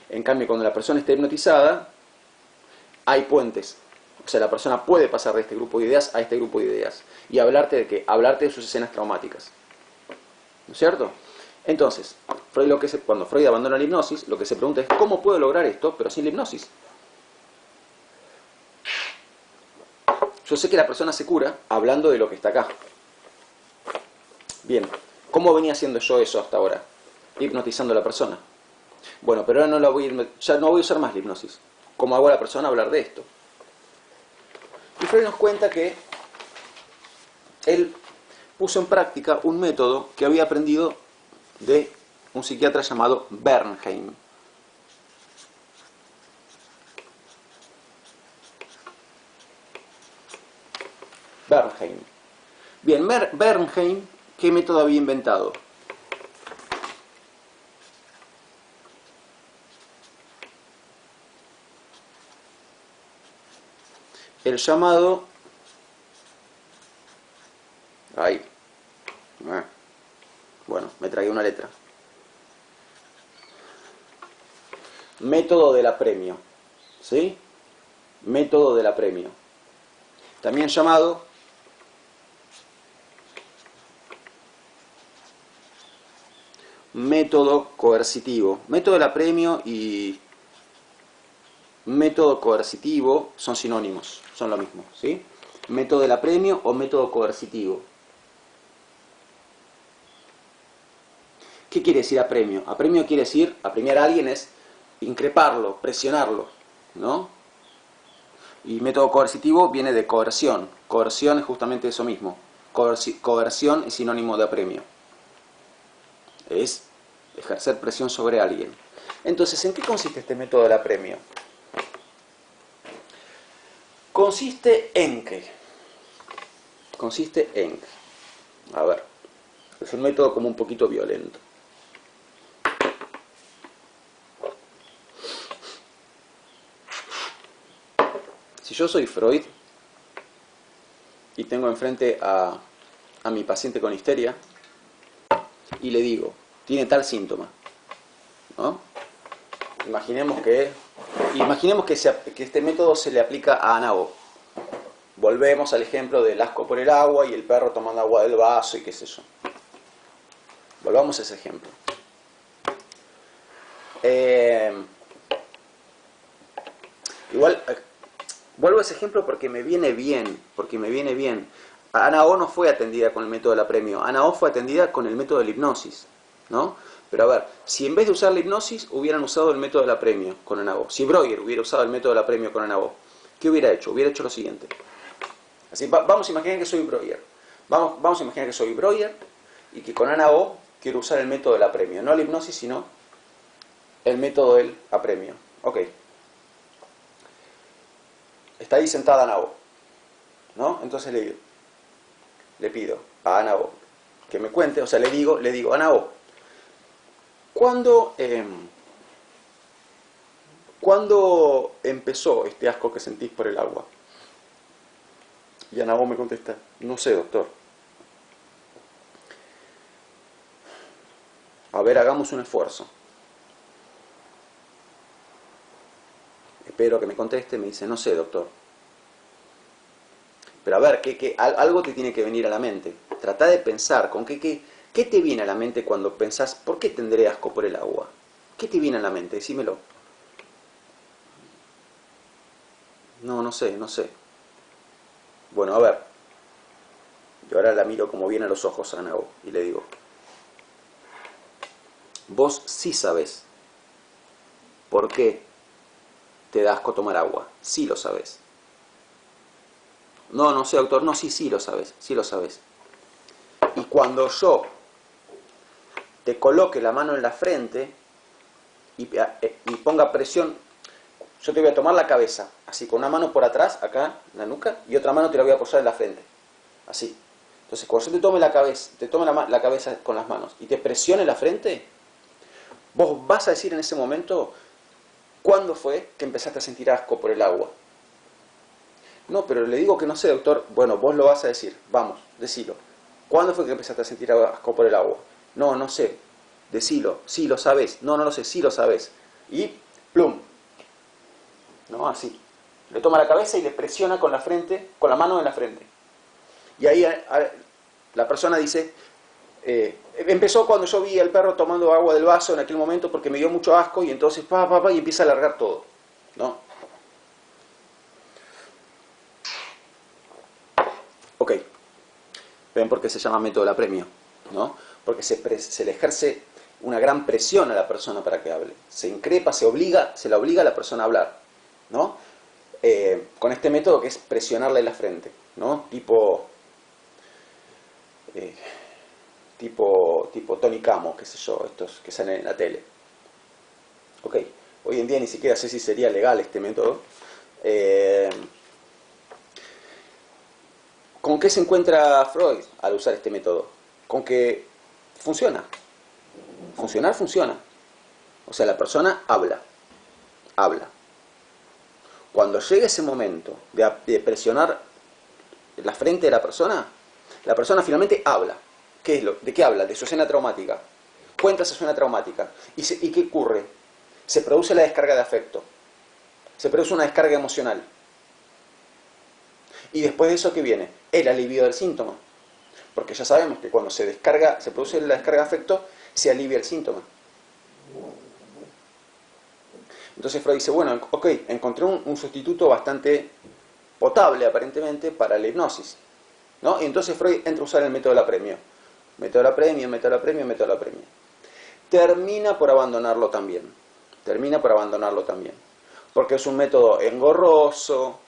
En cambio, cuando la persona está hipnotizada, hay puentes. O sea, la persona puede pasar de este grupo de ideas a este grupo de ideas. Y hablarte de qué? Hablarte de sus escenas traumáticas. ¿No es cierto? Entonces, cuando Freud abandona la hipnosis, lo que se pregunta es, ¿cómo puedo lograr esto, pero sin la hipnosis? Yo sé que la persona se cura hablando de lo que está acá. Bien, ¿cómo venía haciendo yo eso hasta ahora? Hipnotizando a la persona. Bueno, pero ahora ya no voy a usar más la hipnosis. ¿Cómo hago a la persona hablar de esto? Y Freud nos cuenta que él puso en práctica un método que había aprendido de un psiquiatra llamado Bernheim. Bernheim. Bien, Bernheim, ¿qué método había inventado? El llamado... Bueno, me tragué una letra. Método del apremio. ¿Sí? Método del apremio. También llamado método coercitivo. Método del apremio y método coercitivo son sinónimos, son lo mismo, ¿sí? Método del apremio o método coercitivo. ¿Qué quiere decir apremio? Apremio quiere decir, apremiar a alguien es increparlo, presionarlo, ¿no? Y método coercitivo viene de coerción. Coerción es justamente eso mismo, Coerción es sinónimo de apremio. Es ejercer presión sobre alguien. Entonces, ¿en qué consiste este método del apremio? Consiste en que, a ver, es un método como un poquito violento. Si yo soy Freud y tengo enfrente a mi paciente con histeria y le digo, tiene tal síntoma, ¿no? Imaginemos que este método se le aplica a Ana O. Volvemos al ejemplo del asco por el agua y el perro tomando agua del vaso y qué sé yo. Volvamos a ese ejemplo. Igual, vuelvo a ese ejemplo porque me viene bien. Ana O no fue atendida con el método del apremio. Ana O fue atendida con el método de la hipnosis, ¿no? Pero a ver, si en vez de usar la hipnosis hubieran usado el método del apremio con Ana O, si Breuer hubiera usado el método del apremio con Ana O, ¿qué hubiera hecho? Hubiera hecho lo siguiente. Así, vamos a imaginar que soy Breuer. Vamos a imaginar que soy Breuer y que con Ana O quiero usar el método del apremio. No la hipnosis, sino el método del apremio. Ok. Está ahí sentada Ana O, ¿no? Entonces le pido a Ana O que me cuente, o sea, le digo, Ana O, ¿cuándo empezó este asco que sentís por el agua? Y Ana O me contesta, no sé, doctor. A ver, hagamos un esfuerzo. Espero que me conteste, me dice, no sé, doctor. Pero a ver, algo te tiene que venir a la mente. Trata de pensar, ¿qué te viene a la mente cuando pensás, ¿por qué tendré asco por el agua? ¿Qué te viene a la mente? Decímelo. No sé. Bueno, a ver. Yo ahora la miro como bien a los ojos a Ana O y le digo, vos sí sabés por qué te da asco tomar agua. Sí lo sabés. No sé, doctor. No, sí lo sabés. Sí lo sabés. Y cuando yo te coloque la mano en la frente y ponga presión, yo te voy a tomar la cabeza, así, con una mano por atrás, acá, en la nuca, y otra mano te la voy a apoyar en la frente. Así. Entonces, cuando yo te tome la cabeza con las manos y te presione la frente, vos vas a decir en ese momento, ¿cuándo fue que empezaste a sentir asco por el agua? No, pero le digo que no sé, doctor. Bueno, vos lo vas a decir. Vamos, decilo. ¿Cuándo fue que empezaste a sentir asco por el agua? No sé. Decilo. Sí, lo sabés. No lo sé. Sí, lo sabés. Y plum. ¿No? Así. Le toma la cabeza y le presiona con la frente, con la mano en la frente. Y ahí la persona dice, empezó cuando yo vi al perro tomando agua del vaso en aquel momento porque me dio mucho asco y entonces y empieza a alargar todo, ¿no? Ok. ¿Ven por qué se llama método del apremio? ¿No? Porque se le ejerce una gran presión a la persona para que hable. Se increpa, se la obliga a la persona a hablar, ¿no? Con este método que es presionarle la frente, ¿no? Tipo Tony Camo, qué sé yo, estos que salen en la tele. Ok. Hoy en día ni siquiera sé si sería legal este método. ¿Con qué se encuentra Freud al usar este método? Con que funciona. Funciona. O sea, la persona habla. Cuando llega ese momento de presionar la frente de la persona finalmente habla. ¿De qué habla? De su escena traumática. Cuenta esa escena traumática. ¿Y qué ocurre? Se produce la descarga de afecto. Se produce una descarga emocional. Y después de eso, ¿qué viene? El alivio del síntoma. Porque ya sabemos que cuando se produce la descarga de afecto, se alivia el síntoma. Entonces Freud dice, bueno, ok, encontré un sustituto bastante potable, aparentemente, para la hipnosis, ¿no? Y entonces Freud entra a usar el método del apremio. Método del apremio. Termina por abandonarlo también. Porque es un método engorroso,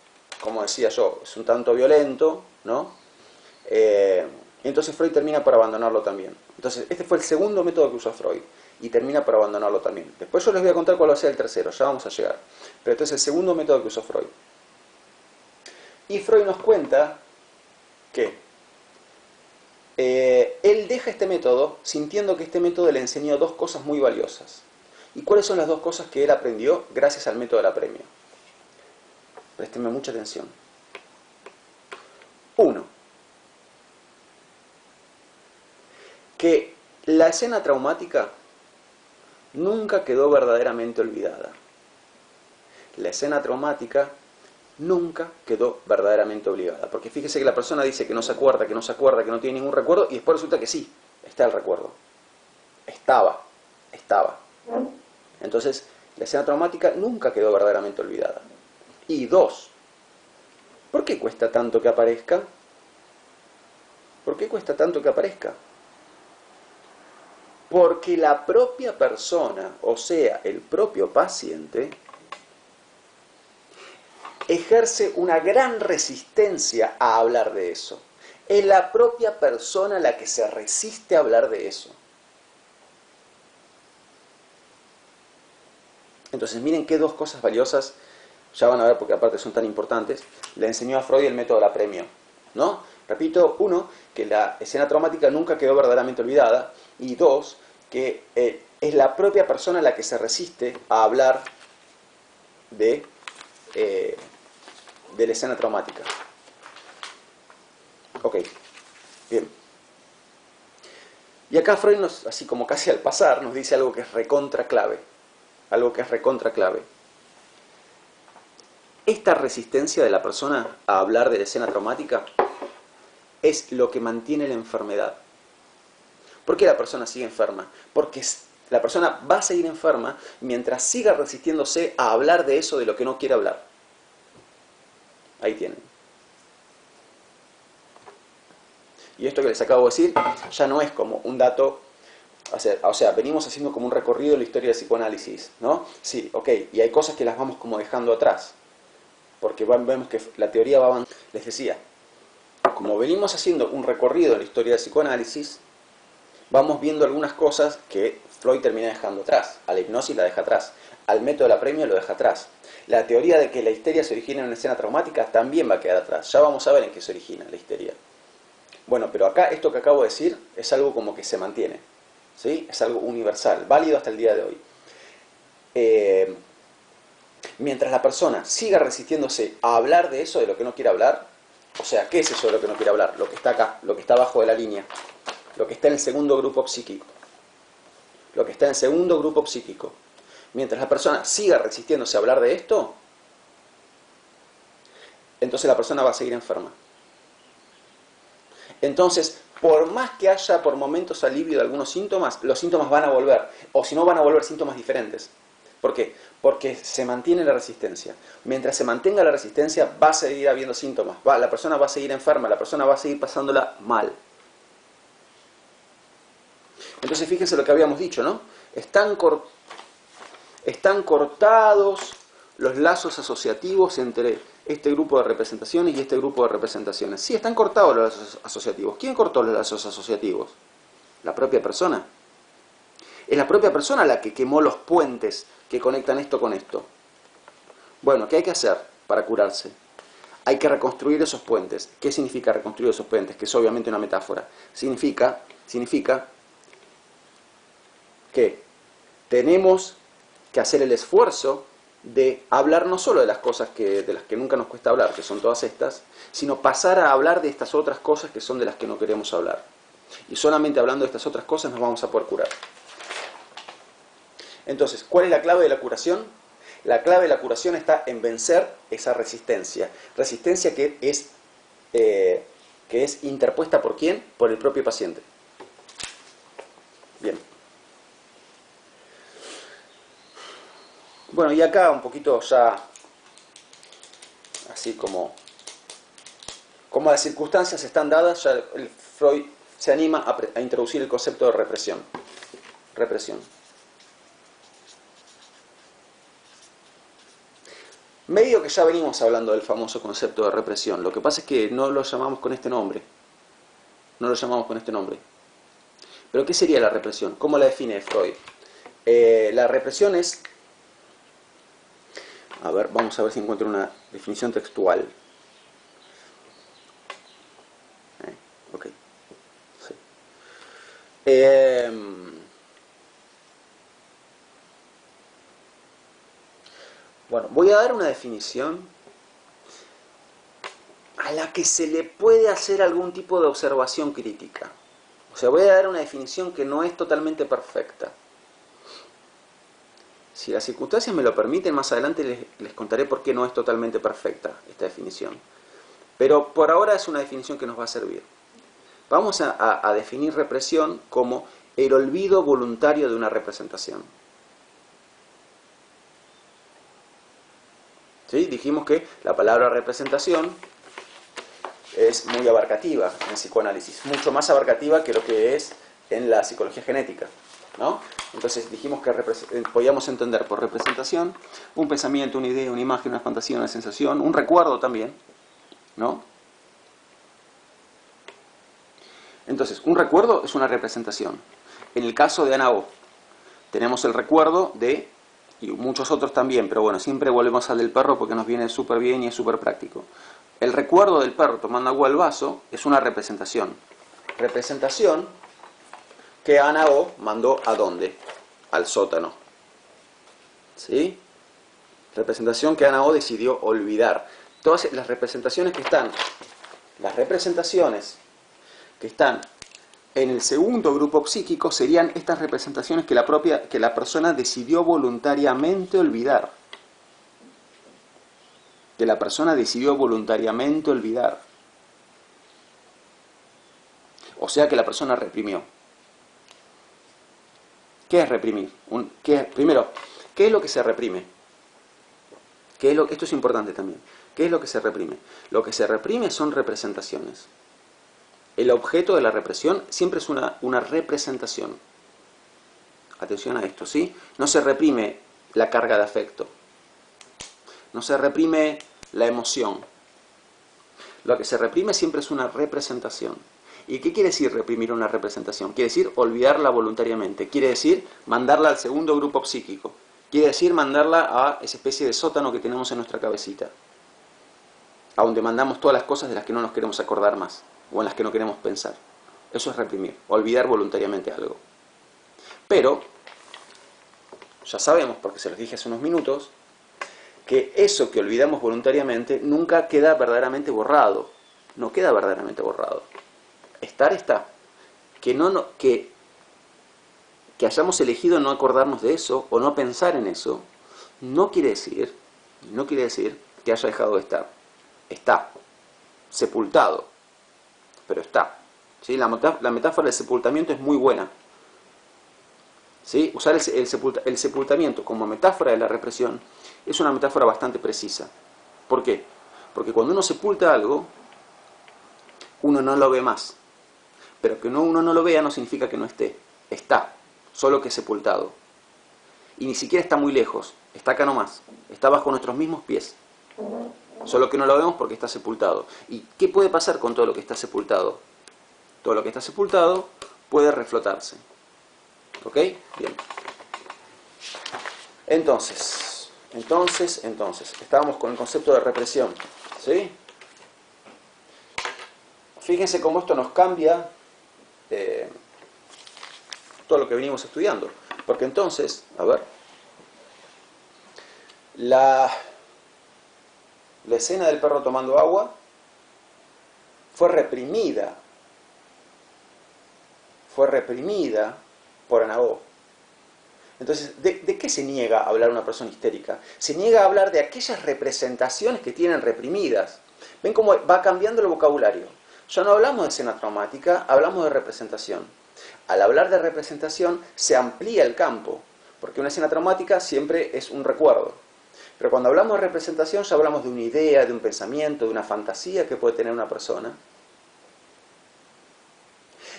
como decía yo, es un tanto violento, ¿no? Entonces Freud termina por abandonarlo también. Entonces este fue el segundo método que usó Freud y termina por abandonarlo también. Después yo les voy a contar cuál va a ser el tercero, ya vamos a llegar. Pero este es el segundo método que usó Freud. Y Freud nos cuenta que él deja este método sintiendo que este método le enseñó dos cosas muy valiosas. ¿Y cuáles son las dos cosas que él aprendió gracias al método del apremio? Préstenme mucha atención. Uno, que la escena traumática nunca quedó verdaderamente olvidada. La escena traumática nunca quedó verdaderamente olvidada. Porque fíjese que la persona dice que no se acuerda, que no se acuerda, que no tiene ningún recuerdo, y después resulta que sí, está el recuerdo. Estaba. Entonces, la escena traumática nunca quedó verdaderamente olvidada. Y dos, ¿por qué cuesta tanto que aparezca? ¿Por qué cuesta tanto que aparezca? Porque la propia persona, o sea, el propio paciente, ejerce una gran resistencia a hablar de eso. Es la propia persona la que se resiste a hablar de eso. Entonces, miren qué dos cosas valiosas, ya van a ver porque aparte son tan importantes, le enseñó a Freud el método del apremio, ¿no? Repito, uno, que la escena traumática nunca quedó verdaderamente olvidada, y dos, que es la propia persona la que se resiste a hablar de la escena traumática. Ok, bien. Y acá Freud, así como casi al pasar, nos dice algo que es recontra clave. Algo que es recontra clave. Esta resistencia de la persona a hablar de la escena traumática es lo que mantiene la enfermedad. ¿Por qué la persona sigue enferma? Porque la persona va a seguir enferma mientras siga resistiéndose a hablar de eso de lo que no quiere hablar. Ahí tienen. Y esto que les acabo de decir ya no es como un dato, o sea, venimos haciendo como un recorrido en la historia del psicoanálisis, ¿no? Sí, ok, y hay cosas que las vamos como dejando atrás, porque vemos que la teoría va avanzando. Les decía, como venimos haciendo un recorrido en la historia del psicoanálisis, vamos viendo algunas cosas que Freud termina dejando atrás. A la hipnosis la deja atrás, al método del apremio lo deja atrás. La teoría de que la histeria se origina en una escena traumática también va a quedar atrás. Ya vamos a ver en qué se origina la histeria. Bueno, pero acá esto que acabo de decir es algo como que se mantiene, ¿sí? Es algo universal, válido hasta el día de hoy. Mientras la persona siga resistiéndose a hablar de eso, de lo que no quiere hablar, o sea, ¿qué es eso de lo que no quiere hablar? Lo que está acá, lo que está abajo de la línea, lo que está en el segundo grupo psíquico. Lo que está en el segundo grupo psíquico. Mientras la persona siga resistiéndose a hablar de esto, entonces la persona va a seguir enferma. Entonces, por más que haya por momentos alivio de algunos síntomas, los síntomas van a volver. O si no, van a volver síntomas diferentes. ¿Por qué? Porque se mantiene la resistencia. Mientras se mantenga la resistencia, va a seguir habiendo síntomas. La persona va a seguir enferma, la persona va a seguir pasándola mal. Entonces, fíjense lo que habíamos dicho, ¿no? Están cortados los lazos asociativos entre este grupo de representaciones y este grupo de representaciones. Sí, están cortados los lazos asociativos. ¿Quién cortó los lazos asociativos? La propia persona. Es la propia persona la que quemó los puentes que conectan esto con esto. Bueno, ¿qué hay que hacer para curarse? Hay que reconstruir esos puentes. ¿Qué significa reconstruir esos puentes? Que es obviamente una metáfora. Significa que tenemos que hacer el esfuerzo de hablar no solo de las cosas de las que nunca nos cuesta hablar, que son todas estas, sino pasar a hablar de estas otras cosas que son de las que no queremos hablar. Y solamente hablando de estas otras cosas nos vamos a poder curar. Entonces, ¿cuál es la clave de la curación? La clave de la curación está en vencer esa resistencia. Resistencia que es interpuesta ¿por quién? Por el propio paciente. Bien. Bueno, y acá un poquito ya, así como las circunstancias están dadas, ya el Freud se anima a introducir el concepto de represión. Represión. Medio que ya venimos hablando del famoso concepto de represión, lo que pasa es que no lo llamamos con este nombre. no lo llamamos con este nombre. Pero ¿qué sería la represión? ¿Cómo la define Freud? La represión es... A ver, vamos a ver si encuentro una definición textual. Ok. Sí. Bueno, voy a dar una definición a la que se le puede hacer algún tipo de observación crítica. O sea, voy a dar una definición que no es totalmente perfecta. Si las circunstancias me lo permiten, más adelante les contaré por qué no es totalmente perfecta esta definición. Pero por ahora es una definición que nos va a servir. Vamos a definir represión como el olvido voluntario de una representación. ¿Sí? Dijimos que la palabra representación es muy abarcativa en psicoanálisis, mucho más abarcativa que lo que es en la psicología genética, ¿no? Entonces dijimos que podíamos entender por representación un pensamiento, una idea, una imagen, una fantasía, una sensación, un recuerdo también, ¿no? Entonces, un recuerdo es una representación. En el caso de Ana O, tenemos el recuerdo de, y muchos otros también, pero bueno, siempre volvemos al del perro porque nos viene súper bien y es súper práctico. El recuerdo del perro tomando agua del vaso es una representación. Representación que Ana O mandó ¿a dónde? Al sótano. ¿Sí? Representación que Ana O decidió olvidar. Todas las representaciones que están en el segundo grupo psíquico serían estas representaciones que la persona decidió voluntariamente olvidar. Que la persona decidió voluntariamente olvidar. O sea que la persona reprimió. ¿Qué es reprimir? Primero, ¿qué es lo que se reprime? Esto es importante también. ¿Qué es lo que se reprime? Lo que se reprime son representaciones. El objeto de la represión siempre es una representación. Atención a esto, ¿sí? No se reprime la carga de afecto. No se reprime la emoción. Lo que se reprime siempre es una representación. ¿Y qué quiere decir reprimir una representación? Quiere decir olvidarla voluntariamente. Quiere decir mandarla al segundo grupo psíquico. Quiere decir mandarla a esa especie de sótano que tenemos en nuestra cabecita. A donde mandamos todas las cosas de las que no nos queremos acordar más. O en las que no queremos pensar. Eso es reprimir. Olvidar voluntariamente algo. Pero, ya sabemos, porque se los dije hace unos minutos, que eso que olvidamos voluntariamente nunca queda verdaderamente borrado. No queda verdaderamente borrado. Estar está. Que hayamos elegido no acordarnos de eso o no pensar en eso, no quiere decir que haya dejado de estar. Está. Sepultado. Pero está. ¿Sí? La metáfora del sepultamiento es muy buena. ¿Sí? Usar el sepultamiento como metáfora de la represión es una metáfora bastante precisa. ¿Por qué? Porque cuando uno sepulta algo, uno no lo ve más. Pero que uno no lo vea no significa que no esté. Está, solo que sepultado. Y ni siquiera está muy lejos, está acá nomás. Está bajo nuestros mismos pies. Solo que no lo vemos porque está sepultado. ¿Y qué puede pasar con todo lo que está sepultado? Todo lo que está sepultado puede reflotarse. ¿Ok? Bien. Entonces, estábamos con el concepto de represión. ¿Sí? Fíjense cómo esto nos cambia todo lo que venimos estudiando. Porque entonces, a ver, la escena del perro tomando agua fue reprimida por Ana O. Entonces, ¿de qué se niega a hablar una persona histérica? Se niega a hablar de aquellas representaciones que tienen reprimidas. ¿Ven cómo va cambiando el vocabulario? Ya no hablamos de escena traumática, hablamos de representación. Al hablar de representación se amplía el campo, porque una escena traumática siempre es un recuerdo. Pero cuando hablamos de representación ya hablamos de una idea, de un pensamiento, de una fantasía que puede tener una persona.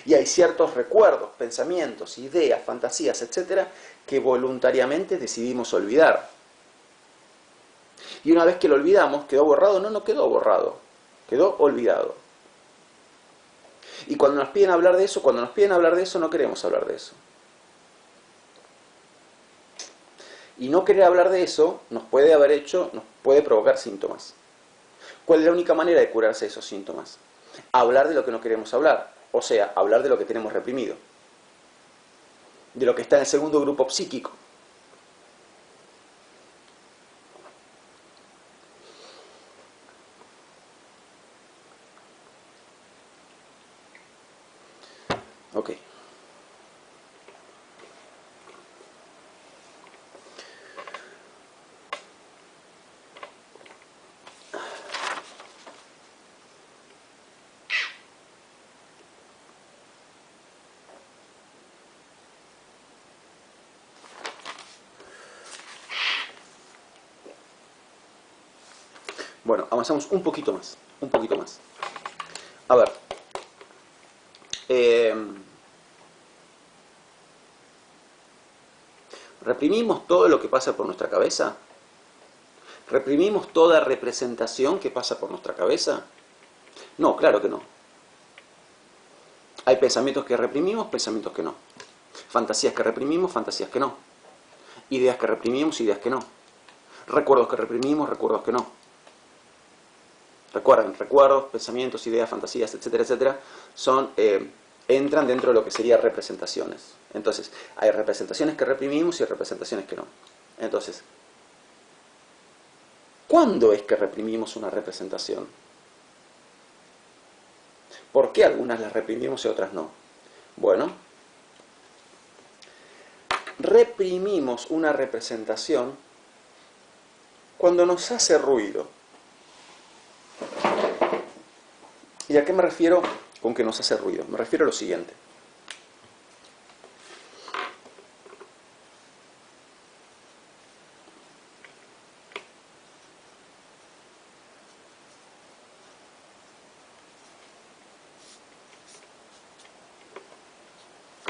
Y hay ciertos recuerdos, pensamientos, ideas, fantasías, etcétera, que voluntariamente decidimos olvidar. Y una vez que lo olvidamos, ¿quedó borrado? No quedó borrado, quedó olvidado. Y cuando nos piden hablar de eso, no queremos hablar de eso. Y no querer hablar de eso nos puede provocar síntomas. ¿Cuál es la única manera de curarse esos síntomas? Hablar de lo que no queremos hablar, o sea, hablar de lo que tenemos reprimido, de lo que está en el segundo grupo psíquico. Ok. Bueno, avanzamos un poquito más. A ver. ¿Reprimimos todo lo que pasa por nuestra cabeza? ¿Reprimimos toda representación que pasa por nuestra cabeza? No, claro que no. Hay pensamientos que reprimimos, pensamientos que no. Fantasías que reprimimos, fantasías que no. Ideas que reprimimos, ideas que no. Recuerdos que reprimimos, recuerdos que no. Recuerden, recuerdos, pensamientos, ideas, fantasías, etcétera, etcétera, entran dentro de lo que serían representaciones. Entonces, hay representaciones que reprimimos y representaciones que no. Entonces, ¿cuándo es que reprimimos una representación? ¿Por qué algunas las reprimimos y otras no? Bueno, reprimimos una representación cuando nos hace ruido. ¿Y a qué me refiero con que nos hace ruido? Me refiero a lo siguiente.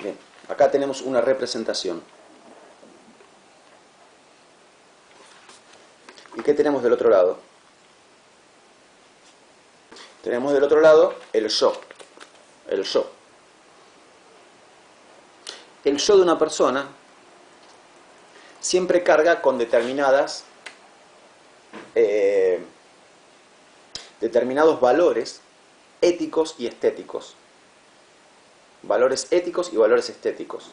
Bien, acá tenemos una representación. ¿Y qué tenemos del otro lado? Tenemos del otro lado el yo. El yo. El yo de una persona siempre carga con determinados valores éticos y estéticos. Valores éticos y valores estéticos.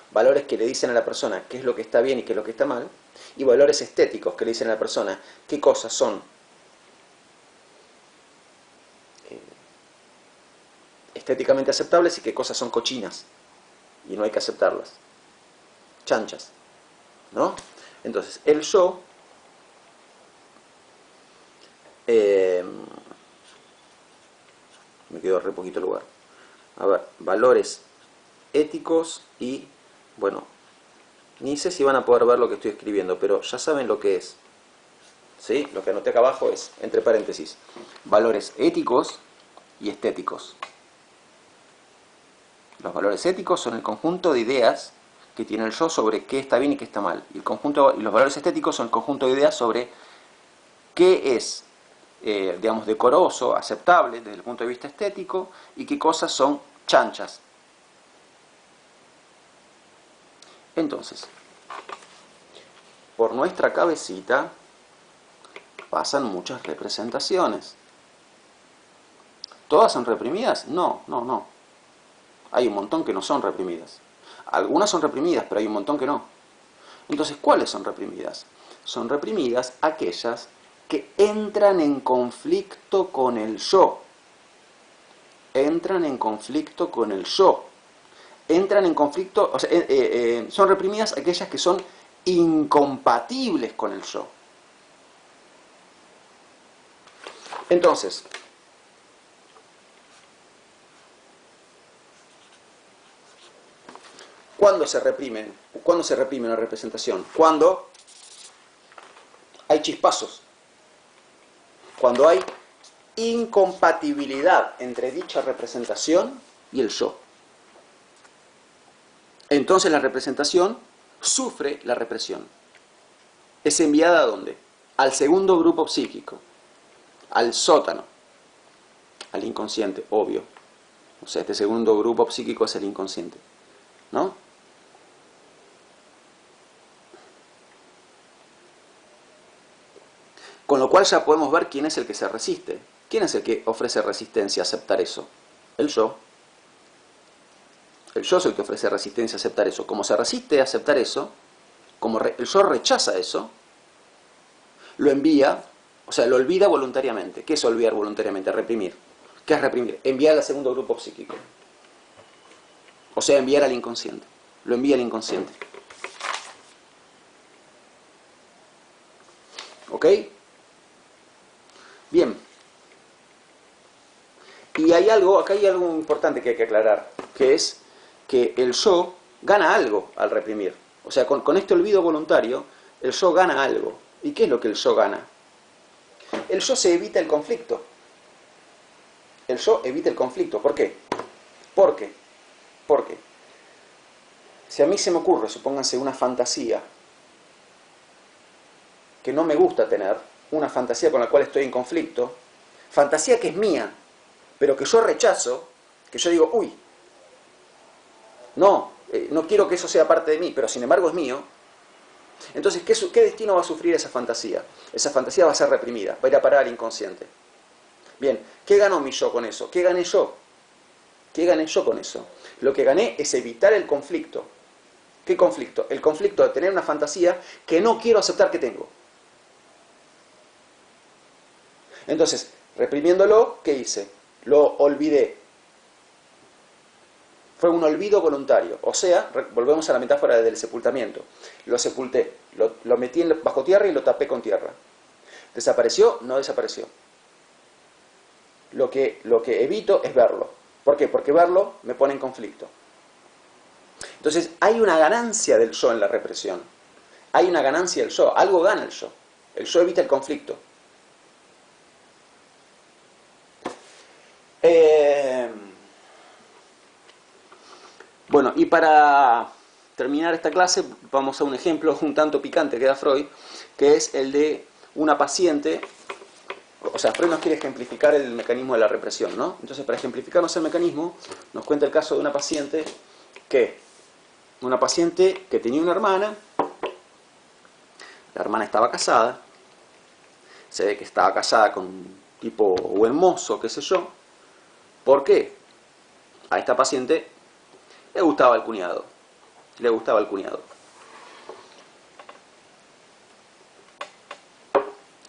Valores que le dicen a la persona qué es lo que está bien y qué es lo que está mal. Y valores estéticos que le dicen a la persona qué cosas son estéticamente aceptables y qué cosas son cochinas y no hay que aceptarlas, chanchas, ¿no? Entonces, el yo me quedó re poquito lugar. A ver, valores éticos y, bueno, ni sé si van a poder ver lo que estoy escribiendo, pero ya saben lo que es, ¿sí? Lo que anoté acá abajo es, entre paréntesis, valores éticos y estéticos. Los valores éticos son el conjunto de ideas que tiene el yo sobre qué está bien y qué está mal. Y los valores estéticos son el conjunto de ideas sobre qué es, digamos, decoroso, aceptable desde el punto de vista estético y qué cosas son chanchas. Entonces, por nuestra cabecita pasan muchas representaciones. ¿Todas son reprimidas? No, no, no. Hay un montón que no son reprimidas. Algunas son reprimidas, pero hay un montón que no. Entonces, ¿cuáles son reprimidas? Son reprimidas aquellas que entran en conflicto con el yo. Entran en conflicto con el yo. Entran en conflicto, o sea, son reprimidas aquellas que son incompatibles con el yo. Entonces, ¿cuándo se reprime una representación? Cuando hay chispazos. Cuando hay incompatibilidad entre dicha representación y el yo. Entonces la representación sufre la represión. ¿Es enviada a dónde? Al segundo grupo psíquico, al sótano, al inconsciente, obvio. O sea, este segundo grupo psíquico es el inconsciente, ¿no? Con lo cual ya podemos ver quién es el que se resiste. ¿Quién es el que ofrece resistencia a aceptar eso? El yo. El yo es el que ofrece resistencia a aceptar eso. Como se resiste a aceptar eso, como el yo rechaza eso, lo envía, o sea, lo olvida voluntariamente. ¿Qué es olvidar voluntariamente? Reprimir. ¿Qué es reprimir? Enviar al segundo grupo psíquico. O sea, enviar al inconsciente. Lo envía al inconsciente. ¿Ok? Bien. Y hay algo, acá hay algo importante que hay que aclarar, que es que el yo gana algo al reprimir. O sea, con este olvido voluntario, el yo gana algo. ¿Y qué es lo que el yo gana? El yo se evita el conflicto. El yo evita el conflicto. ¿Por qué? Porque si a mí se me ocurre, supónganse, una fantasía que no me gusta tener, una fantasía con la cual estoy en conflicto, fantasía que es mía, pero que yo rechazo, que yo digo, uy, no quiero que eso sea parte de mí, pero sin embargo es mío. Entonces, ¿qué destino va a sufrir esa fantasía? Esa fantasía va a ser reprimida, va a ir a parar al inconsciente. Bien, ¿qué ganó mi yo con eso? ¿Qué gané yo? ¿Qué gané yo con eso? Lo que gané es evitar el conflicto. ¿Qué conflicto? El conflicto de tener una fantasía que no quiero aceptar que tengo. Entonces, reprimiéndolo, ¿qué hice? Lo olvidé. Fue un olvido voluntario. O sea, volvemos a la metáfora del sepultamiento. Lo sepulté, lo metí bajo tierra y lo tapé con tierra. ¿Desapareció? No desapareció. Lo que evito es verlo. ¿Por qué? Porque verlo me pone en conflicto. Entonces, hay una ganancia del yo en la represión. Hay una ganancia del yo. Algo gana el yo. El yo evita el conflicto. Bueno, y para terminar esta clase vamos a un ejemplo un tanto picante que da Freud, que es el de una paciente. O sea, Freud nos quiere ejemplificar el mecanismo de la represión, ¿no? Entonces, para ejemplificarnos el mecanismo, nos cuenta el caso de una paciente que tenía una hermana. La hermana estaba casada, se ve que estaba casada con un tipo buen mozo, qué sé yo. ¿Por qué? A esta paciente le gustaba el cuñado. Le gustaba el cuñado.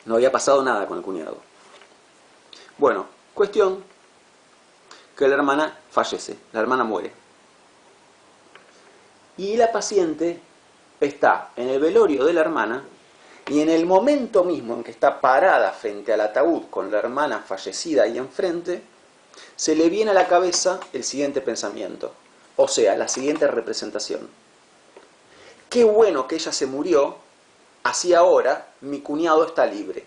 No había pasado nada con el cuñado. Bueno, cuestión que la hermana fallece, la hermana muere. Y la paciente está en el velorio de la hermana y en el momento mismo en que está parada frente al ataúd con la hermana fallecida ahí enfrente, se le viene a la cabeza el siguiente pensamiento, o sea, la siguiente representación. Qué bueno que ella se murió, así ahora mi cuñado está libre.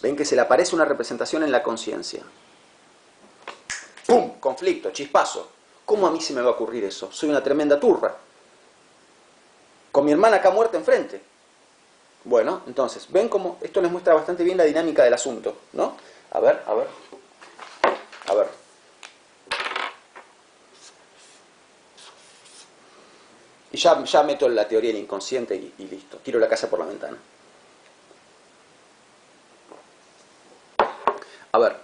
Ven que se le aparece una representación en la conciencia. ¡Pum! Conflicto, chispazo. ¿Cómo a mí se me va a ocurrir eso? Soy una tremenda turra. Con mi hermana acá muerta enfrente. Bueno, entonces, ven cómo esto les muestra bastante bien la dinámica del asunto, ¿no? A ver. Y ya meto la teoría del inconsciente y listo. Tiro la casa por la ventana. A ver.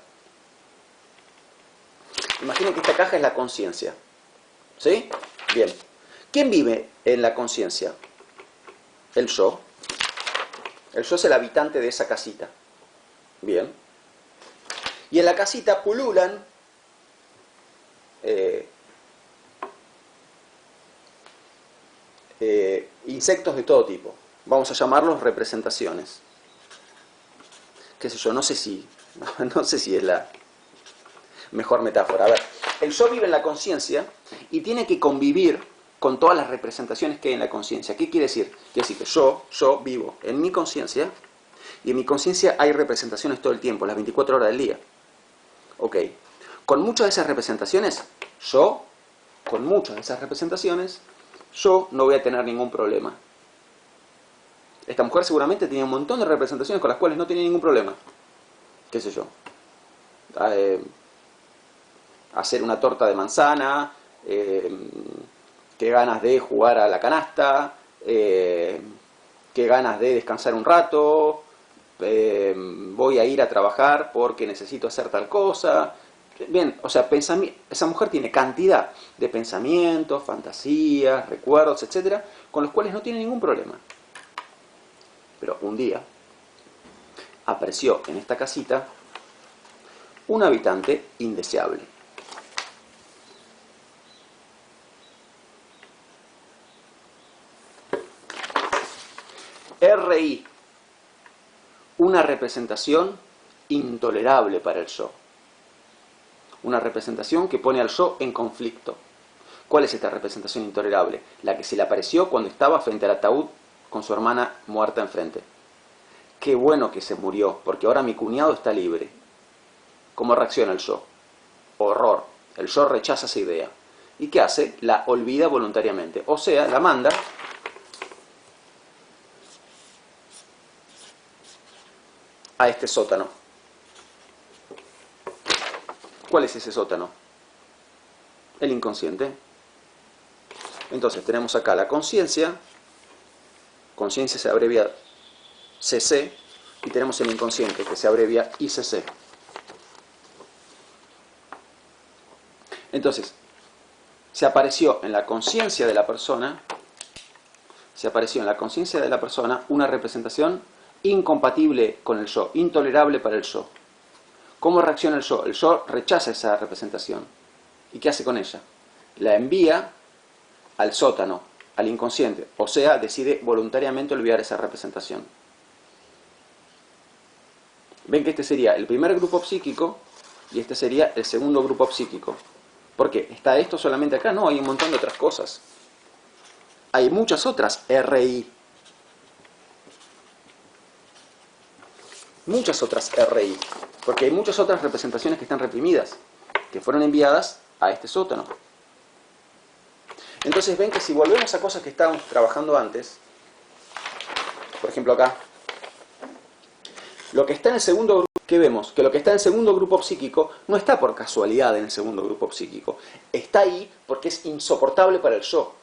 Imaginen que esta caja es la conciencia. ¿Sí? Bien. ¿Quién vive en la conciencia? El yo. El yo es el habitante de esa casita. Bien. Y en la casita pululan insectos de todo tipo. Vamos a llamarlos representaciones. Qué sé yo, no sé si es la mejor metáfora. A ver, el yo vive en la conciencia y tiene que convivir con todas las representaciones que hay en la conciencia. ¿Qué quiere decir? Quiere decir que yo vivo en mi conciencia y en mi conciencia hay representaciones todo el tiempo, las 24 horas del día. Ok. Con muchas de esas representaciones, yo no voy a tener ningún problema. Esta mujer seguramente tenía un montón de representaciones con las cuales no tenía ningún problema. ¿Qué sé yo? hacer una torta de manzana, qué ganas de jugar a la canasta, qué ganas de descansar un rato, voy a ir a trabajar porque necesito hacer tal cosa. Bien, o sea, esa mujer tiene cantidad de pensamientos, fantasías, recuerdos, etcétera, con los cuales no tiene ningún problema. Pero un día apareció en esta casita un habitante indeseable. RI, una representación intolerable para el yo. Una representación que pone al yo en conflicto. ¿Cuál es esta representación intolerable? La que se le apareció cuando estaba frente al ataúd con su hermana muerta enfrente. Qué bueno que se murió, porque ahora mi cuñado está libre. ¿Cómo reacciona el yo? Horror. El yo rechaza esa idea. ¿Y qué hace? La olvida voluntariamente. O sea, la manda a este sótano. ¿Cuál es ese sótano? El inconsciente. Entonces tenemos acá la conciencia. Conciencia se abrevia CC. Y tenemos el inconsciente, que se abrevia ICC. Entonces, se apareció en la conciencia de la persona, una representación incompatible con el yo, intolerable para el yo. ¿Cómo reacciona el yo? El yo rechaza esa representación. ¿Y qué hace con ella? La envía al sótano, al inconsciente, o sea, decide voluntariamente olvidar esa representación. Ven que este sería el primer grupo psíquico y este sería el segundo grupo psíquico. ¿Por qué? ¿Está esto solamente acá? No, hay un montón de otras cosas. Hay muchas otras RI. Muchas otras RI. Porque hay muchas otras representaciones que están reprimidas, que fueron enviadas a este sótano. Entonces ven que si volvemos a cosas que estábamos trabajando antes, por ejemplo acá, lo que está en el segundo grupo, ¿qué vemos? Que lo que está en el segundo grupo psíquico no está por casualidad en el segundo grupo psíquico. Está ahí porque es insoportable para el yo.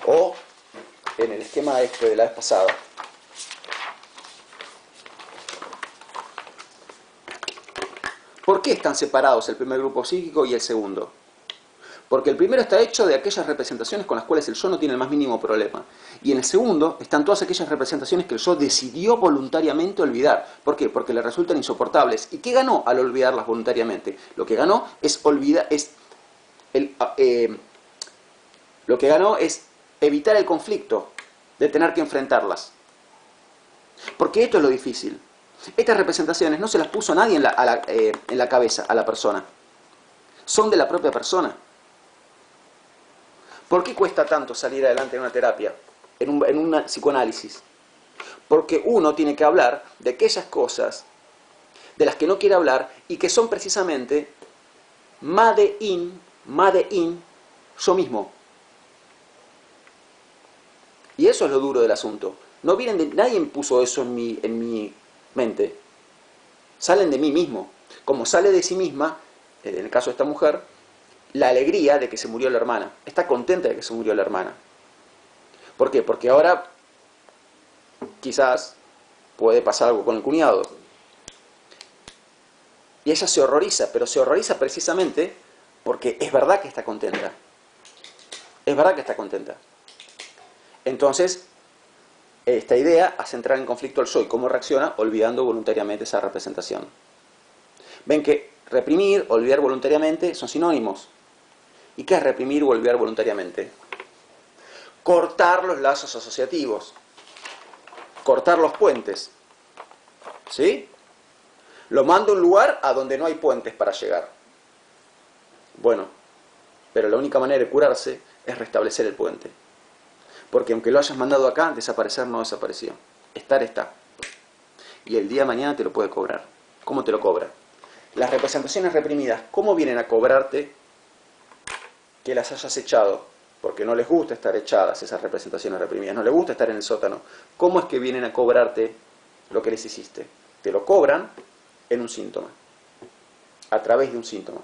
O en el esquema este de la vez pasada. ¿Por qué están separados el primer grupo psíquico y el segundo? Porque el primero está hecho de aquellas representaciones con las cuales el yo no tiene el más mínimo problema. Y en el segundo están todas aquellas representaciones que el yo decidió voluntariamente olvidar. ¿Por qué? Porque le resultan insoportables. ¿Y qué ganó al olvidarlas voluntariamente? Lo que ganó es evitar el conflicto de tener que enfrentarlas. Porque esto es lo difícil. Estas representaciones no se las puso nadie en la cabeza a la persona. Son de la propia persona. ¿Por qué cuesta tanto salir adelante en una terapia, en un psicoanálisis? Porque uno tiene que hablar de aquellas cosas de las que no quiere hablar y que son precisamente made in yo mismo. Y eso es lo duro del asunto. No vienen de nadie me puso eso en mi mente. Salen de mí mismo. Como sale de sí misma, en el caso de esta mujer, la alegría de que se murió la hermana. Está contenta de que se murió la hermana. ¿Por qué? Porque ahora quizás puede pasar algo con el cuñado. Y ella se horroriza, pero se horroriza precisamente porque es verdad que está contenta. Es verdad que está contenta. Entonces, esta idea hace entrar en conflicto el yo y cómo reacciona olvidando voluntariamente esa representación. Ven que reprimir, olvidar voluntariamente son sinónimos. ¿Y qué es reprimir o olvidar voluntariamente? Cortar los lazos asociativos. Cortar los puentes. ¿Sí? Lo mando a un lugar a donde no hay puentes para llegar. Bueno, pero la única manera de curarse es restablecer el puente. Porque aunque lo hayas mandado acá, desaparecer no desapareció. Estar está. Y el día de mañana te lo puede cobrar. ¿Cómo te lo cobra? Las representaciones reprimidas, ¿cómo vienen a cobrarte que las hayas echado? Porque no les gusta estar echadas esas representaciones reprimidas, no les gusta estar en el sótano. ¿Cómo es que vienen a cobrarte lo que les hiciste? Te lo cobran en un síntoma. a través de un síntoma.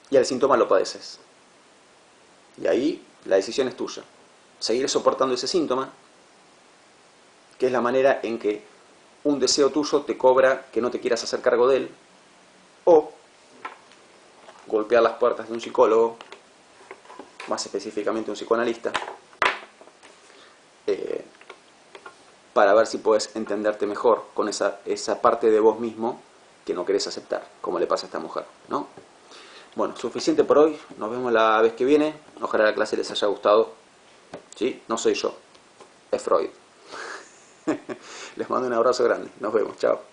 Y el síntoma lo padeces. Y ahí la decisión es tuya. Seguir soportando ese síntoma, que es la manera en que un deseo tuyo te cobra que no te quieras hacer cargo de él, o golpear las puertas de un psicólogo, más específicamente un psicoanalista, para ver si puedes entenderte mejor con esa parte de vos mismo que no querés aceptar, como le pasa a esta mujer, ¿no? Bueno, suficiente por hoy, nos vemos la vez que viene, ojalá la clase les haya gustado, ¿sí? No soy yo, es Freud. Les mando un abrazo grande, nos vemos, chao.